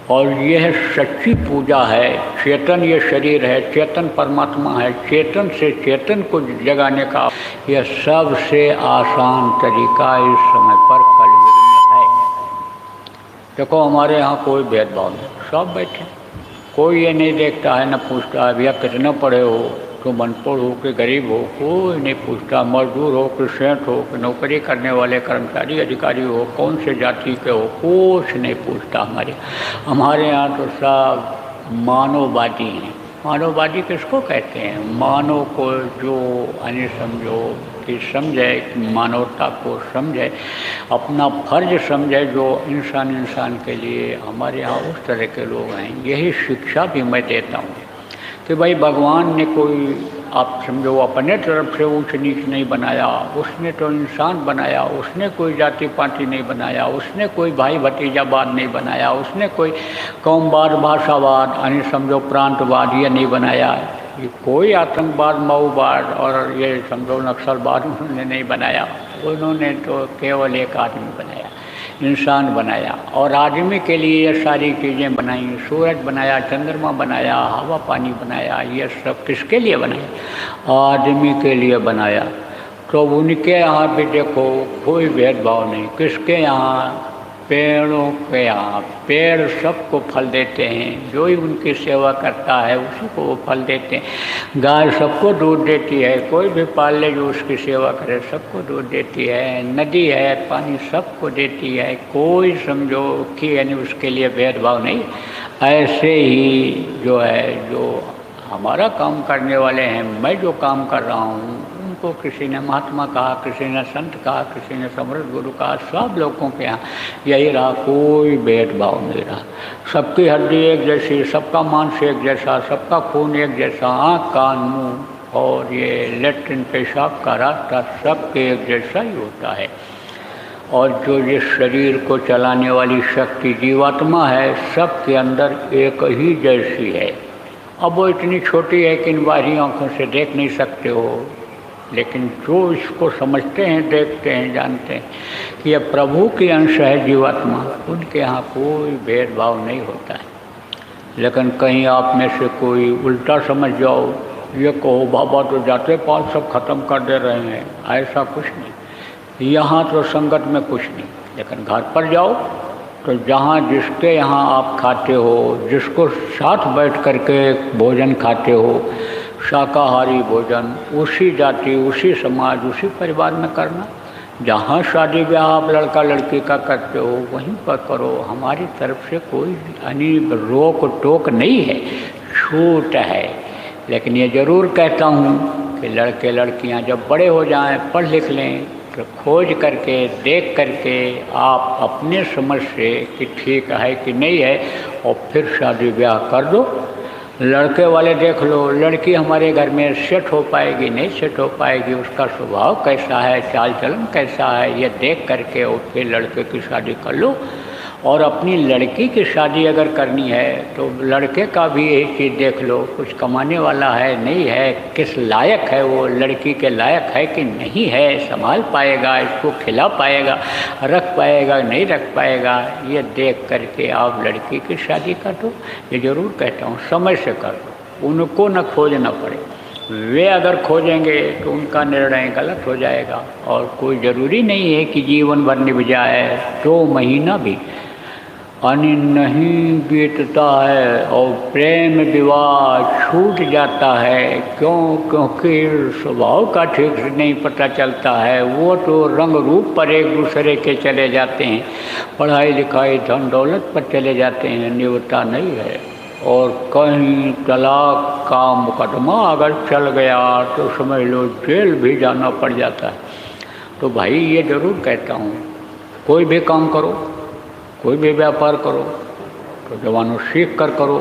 और यह सच्ची पूजा है। चेतन ये शरीर है, चेतन परमात्मा है, चेतन से चेतन को जगाने का यह सबसे आसान तरीका इस समय पर कलयुग में है। देखो हमारे यहाँ कोई भेदभाव नहीं, सब बैठे, कोई ये नहीं देखता है, न पूछता है भैया कितने पढ़े हो, तुम अनपढ़ हो कि गरीब हो, कोई नहीं पूछता। मजदूर हो कि सेठ हो कि नौकरी करने वाले कर्मचारी अधिकारी हो, कौन से जाति के हो, कुछ नहीं पूछता। हमारे यहाँ तो सब मानववादी हैं। मानववादी किसको कहते हैं? मानव को जो यानी समझो कि समझे, मानवता को समझे, अपना फर्ज समझे, जो इंसान के लिए, हमारे यहाँ उस तरह के लोग हैं। यही शिक्षा भी मैं देता हूँ कि भाई भगवान ने कोई, आप समझो, अपने तरफ से ऊंच नीच नहीं बनाया, उसने तो इंसान बनाया, उसने कोई जाति पाति नहीं बनाया, उसने कोई भाई भतीजावाद नहीं बनाया, उसने कोई कौमवाद भाषावाद यानी समझो प्रांतवाद ये नहीं बनाया, ये कोई आतंकवाद माओवाद और ये समझो नक्सलवाद उन्होंने नहीं बनाया। उन्होंने तो केवल एक आदमी बनाया, इंसान बनाया, और आदमी के लिए ये सारी चीज़ें बनाई। सूरज बनाया, चंद्रमा बनाया, हवा पानी बनाया, ये सब किसके लिए बनाया? आदमी के लिए बनाया। तो उनके यहाँ भी देखो कोई भेदभाव नहीं। किसके यहाँ? पेड़ों के यहाँ। पेड़ सबको फल देते हैं, जो ही उनकी सेवा करता है उसी को वो फल देते हैं। गाय सबको दूध देती है, कोई भी पाल ले जो उसकी सेवा करे सबको दूध देती है। नदी है, पानी सबको देती है, कोई समझो कि यानी उसके लिए भेदभाव नहीं। ऐसे ही जो है, जो हमारा काम करने वाले हैं, मैं जो काम कर रहा हूँ, उनको किसी ने महात्मा कहा, किसी ने संत कहा, किसी ने समर्थ गुरु कहा, सब लोगों के यहाँ यही रहा, कोई भेदभाव नहीं रहा। सबकी हड्डी एक जैसी, सबका मांस एक जैसा, सबका खून एक जैसा, आँख कान मुँह और ये लेट्रिन पेशाब का रास्ता सबके एक जैसा ही होता है। और जो जिस शरीर को चलाने वाली शक्ति जीवात्मा है, सबके अंदर एक ही जैसी है। अब वो इतनी छोटी है कि इन बाहरी आँखों से देख नहीं सकते हो, लेकिन जो इसको समझते हैं, देखते हैं, जानते हैं कि यह प्रभु की अंश है जीवात्मा, उनके यहाँ कोई भेदभाव नहीं होता है। लेकिन कहीं आप में से कोई उल्टा समझ जाओ, ये कहो बाबा तो जाते पात सब खत्म कर दे रहे हैं, ऐसा कुछ नहीं। यहाँ तो संगत में कुछ नहीं, लेकिन घर पर जाओ तो जहाँ जिसके यहाँ आप खाते हो, जिसको साथ बैठ करके भोजन खाते हो, शाकाहारी भोजन, उसी जाति, उसी समाज, उसी परिवार में करना। जहाँ शादी ब्याह आप लड़का लड़की का करते हो वहीं पर करो। हमारी तरफ से कोई यानी रोक टोक नहीं है, छूट है। लेकिन ये ज़रूर कहता हूँ कि लड़के लड़कियाँ जब बड़े हो जाएं, पढ़ लिख लें, तो खोज करके, देख करके आप अपने समझ से कि ठीक है कि नहीं है, और फिर शादी ब्याह कर दो। लड़के वाले देख लो, लड़की हमारे घर में सेट हो पाएगी नहीं सेट हो पाएगी, उसका स्वभाव कैसा है, चाल चलन कैसा है, ये देख करके और फिर लड़के की शादी कर लो। और अपनी लड़की की शादी अगर करनी है तो लड़के का भी यही चीज़ देख लो, कुछ कमाने वाला है नहीं है, किस लायक है वो, लड़की के लायक है कि नहीं है, संभाल पाएगा, इसको खिला पाएगा, रख पाएगा नहीं रख पाएगा, ये देख करके आप लड़की की शादी कर दो। ये ज़रूर कहता हूँ, समय से कर दो, उनको न खोजना पड़े। वे अगर खोजेंगे तो उनका निर्णय गलत हो जाएगा। और कोई ज़रूरी नहीं है कि जीवन भर निभ जाए, 2 महीना भी अनि नहीं बीतता है और प्रेम विवाह छूट जाता है। क्यों? क्योंकि स्वभाव का ठीक से नहीं पता चलता है, वो तो रंग रूप पर एक दूसरे के चले जाते हैं, पढ़ाई लिखाई धन दौलत पर चले जाते हैं, निभता नहीं है। और कहीं तलाक का मुकदमा अगर चल गया तो समझ लो जेल भी जाना पड़ जाता है। तो भाई ये ज़रूर कहता हूँ, कोई भी काम करो, कोई भी व्यापार करो तो जवानों सीख कर करो,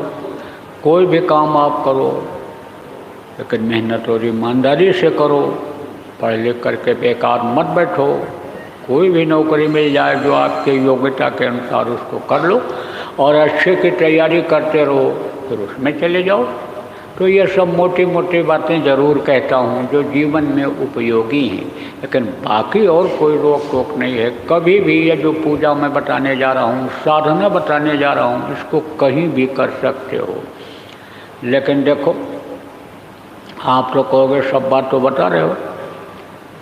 कोई भी काम आप करो लेकिन मेहनत और ईमानदारी से करो, पढ़ लिख करके बेकार मत बैठो। कोई भी नौकरी मिल जाए जो आपके योग्यता के अनुसार उसको कर लो और अच्छे की तैयारी करते रहो, फिर उसमें चले जाओ। तो ये सब मोटी मोटी बातें ज़रूर कहता हूँ जो जीवन में उपयोगी हैं, लेकिन बाकी और कोई रोक टोक नहीं है। कभी भी ये जो पूजा मैं बताने जा रहा हूँ, साधना बताने जा रहा हूँ, इसको कहीं भी कर सकते हो। लेकिन देखो, आप तो कहोगे सब बात तो बता रहे हो,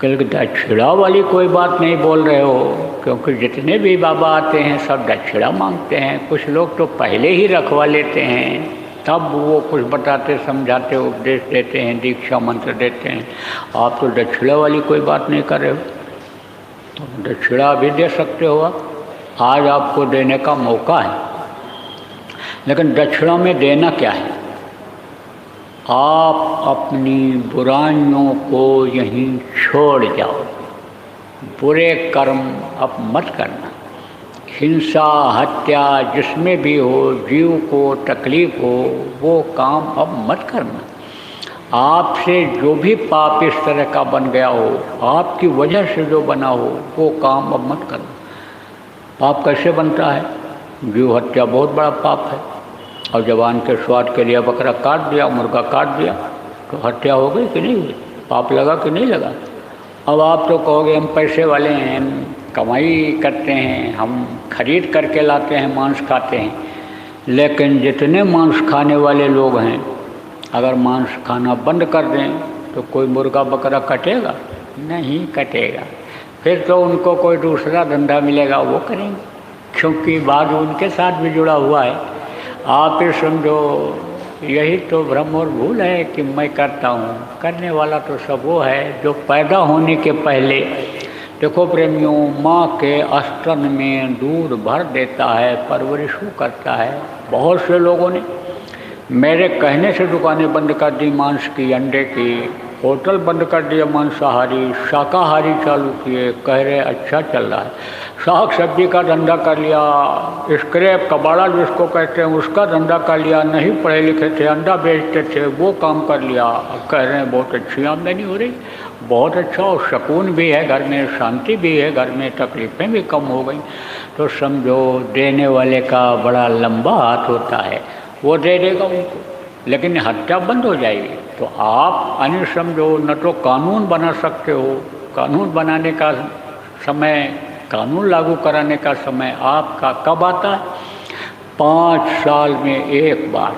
कल दक्षिणा वाली कोई बात नहीं बोल रहे हो, क्योंकि जितने भी बाबा आते हैं सब दक्षिणा मांगते हैं। कुछ लोग तो पहले ही रखवा लेते हैं, तब वो कुछ बताते, समझाते, उपदेश देते हैं, दीक्षा मंत्र देते हैं। आप तो दक्षिणा वाली कोई बात नहीं कर रहे हो। तो दक्षिणा भी दे सकते हो आप, आज आपको देने का मौका है। लेकिन दक्षिणा में देना क्या है? आप अपनी बुराइयों को यहीं छोड़ जाओ, बुरे कर्म अब मत करना। हिंसा, हत्या जिसमें भी हो, जीव को तकलीफ हो, वो काम अब मत करना। आपसे जो भी पाप इस तरह का बन गया हो, आपकी वजह से जो बना हो, वो काम अब मत करना। पाप कैसे बनता है? जीव हत्या बहुत बड़ा पाप है। और जवान के स्वाद के लिए बकरा काट दिया, मुर्गा काट दिया, तो हत्या हो गई कि नहीं हुई? पाप लगा कि नहीं लगा? अब आप तो कहोगे हम पैसे वाले हैं, हम कमाई करते हैं, हम खरीद करके लाते हैं, मांस खाते हैं। लेकिन जितने मांस खाने वाले लोग हैं, अगर मांस खाना बंद कर दें तो कोई मुर्गा बकरा कटेगा? नहीं कटेगा। फिर तो उनको कोई दूसरा धंधा मिलेगा, वो करेंगे, क्योंकि बाद उनके साथ भी जुड़ा हुआ है। आप ये समझो, यही तो भ्रम और भूल है कि मैं करता हूँ। करने वाला तो सब वो है जो पैदा होने के पहले, देखो प्रेमियों, माँ के स्तन में दूध भर देता है, परवरिश करता है। बहुत से लोगों ने मेरे कहने से दुकानें बंद कर दी मांस की, अंडे की, होटल बंद कर दिया मांसाहारी, शाकाहारी चालू किए, कह रहे अच्छा चल रहा है। साग सब्जी का धंधा कर लिया, स्क्रैप कबाड़ा जिसको कहते हैं उसका धंधा कर लिया। नहीं पढ़े लिखे थे, अंडा बेचते थे, वो काम कर लिया। अब कह रहे हैं बहुत अच्छी आमदनी हो रही, बहुत अच्छा, और सुकून भी है घर में, शांति भी है घर में, तकलीफ़ें भी कम हो गई। तो समझो देने वाले का बड़ा लंबा हाथ होता है, वो दे देगा उनको, लेकिन हत्या बंद हो जाएगी। तो आप अन्य समझो, न तो कानून बना सकते हो, कानून बनाने का समय, कानून लागू कराने का समय आपका कब आता है? 5 साल में एक बार।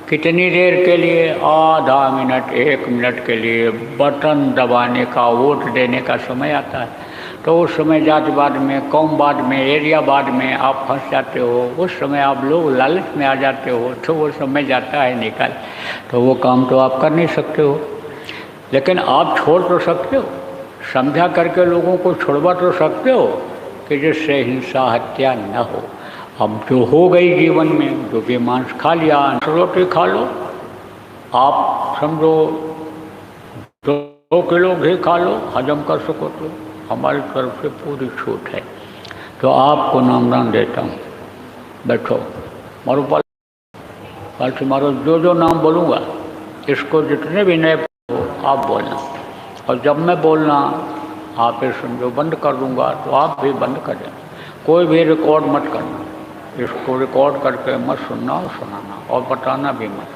कितनी देर के लिए? आधा मिनट, 1 मिनट के लिए बटन दबाने का, वोट देने का समय आता है। तो उस समय जातिवाद में, कौमवाद में, एरियावाद में आप फंस जाते हो। उस समय आप लोग लालच में आ जाते हो, तो वो समय जाता है निकल। तो वो काम तो आप कर नहीं सकते हो, लेकिन आप छोड़ तो सकते हो, समझा करके लोगों को छुड़वा तो सकते हो कि जिससे हिंसा हत्या न हो। अब जो हो गई जीवन में, जो भी मांस खा लिया, रोटी खा लो, आप समझो 2 किलो घी खा लो, हजम कर सको तो हमारी तरफ से पूरी छूट है। तो आपको नामदान देता हूँ, बैठो, मारो पाल से मारो। जो नाम बोलूँगा इसको जितने भी नए हो आप बोलना, और जब मैं बोलना आप ये समझो बंद कर दूँगा तो आप भी बंद कर देना। कोई भी रिकॉर्ड मत करना, इसको रिकॉर्ड करके मत सुनना और सुनाना, और बताना भी मत।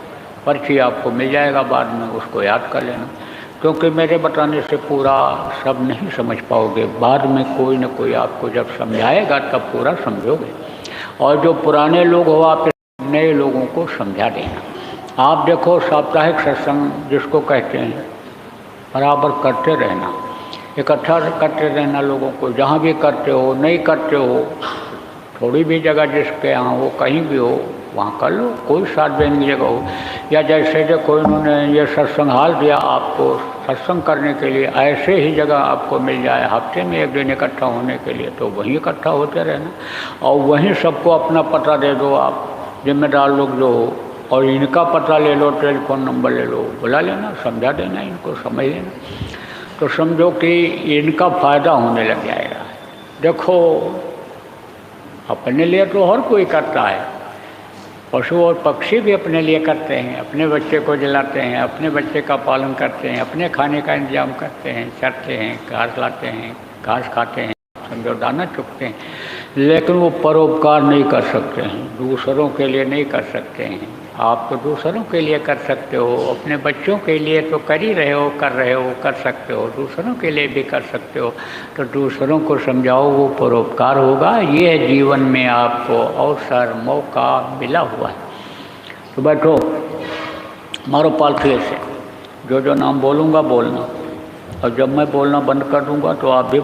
पर्ची आपको मिल जाएगा बाद में, उसको याद कर लेना, क्योंकि मेरे बताने से पूरा सब नहीं समझ पाओगे। बाद में कोई न कोई आपको जब समझाएगा तब पूरा समझोगे। और जो पुराने लोग हो आप नए लोगों को समझा देना। आप देखो साप्ताहिक सत्संग जिसको कहते हैं, बराबर करते रहना, इकट्ठा करते रहना लोगों को। जहाँ भी करते हो, नहीं करते हो, थोड़ी भी जगह जिसके यहाँ हो, कहीं भी हो, वहाँ कर लो। कोई सार्वजनिक जगह हो, या जैसे देखो इन्होंने ये सत्संग हाल दिया आपको सत्संग करने के लिए, ऐसे ही जगह आपको मिल जाए हफ्ते में 1 दिन इकट्ठा होने के लिए, तो वहीं इकट्ठा होते रहना। और वहीं सबको अपना पता दे दो, आप जिम्मेदार लोग जो हो, और इनका पता ले लो, टेलीफोन नंबर ले लो, बुला लेना, समझा देना, इनको समझ लेना। तो समझो कि इनका फ़ायदा होने लग जाएगा। देखो अपने लिए तो हर कोई करता है, पशु और पक्षी भी अपने लिए करते हैं, अपने बच्चे को जलाते हैं, अपने बच्चे का पालन करते हैं, अपने खाने का इंतजाम करते हैं, चरते हैं, घास लाते हैं, घास खाते हैं, समझो दाना चुगते हैं। लेकिन वो परोपकार नहीं कर सकते हैं, दूसरों के लिए नहीं कर सकते हैं। आप तो दूसरों के लिए कर सकते हो, अपने बच्चों के लिए तो कर ही रहे हो, कर रहे हो, कर सकते हो, दूसरों के लिए भी कर सकते हो। तो दूसरों को समझाओ, वो परोपकार होगा। ये है जीवन में आपको अवसर, मौका मिला हुआ है। तो बैठो, मारो पालथी से, जो नाम बोलूँगा बोलना, और जब मैं बोलना बंद कर दूंगा तो आप भी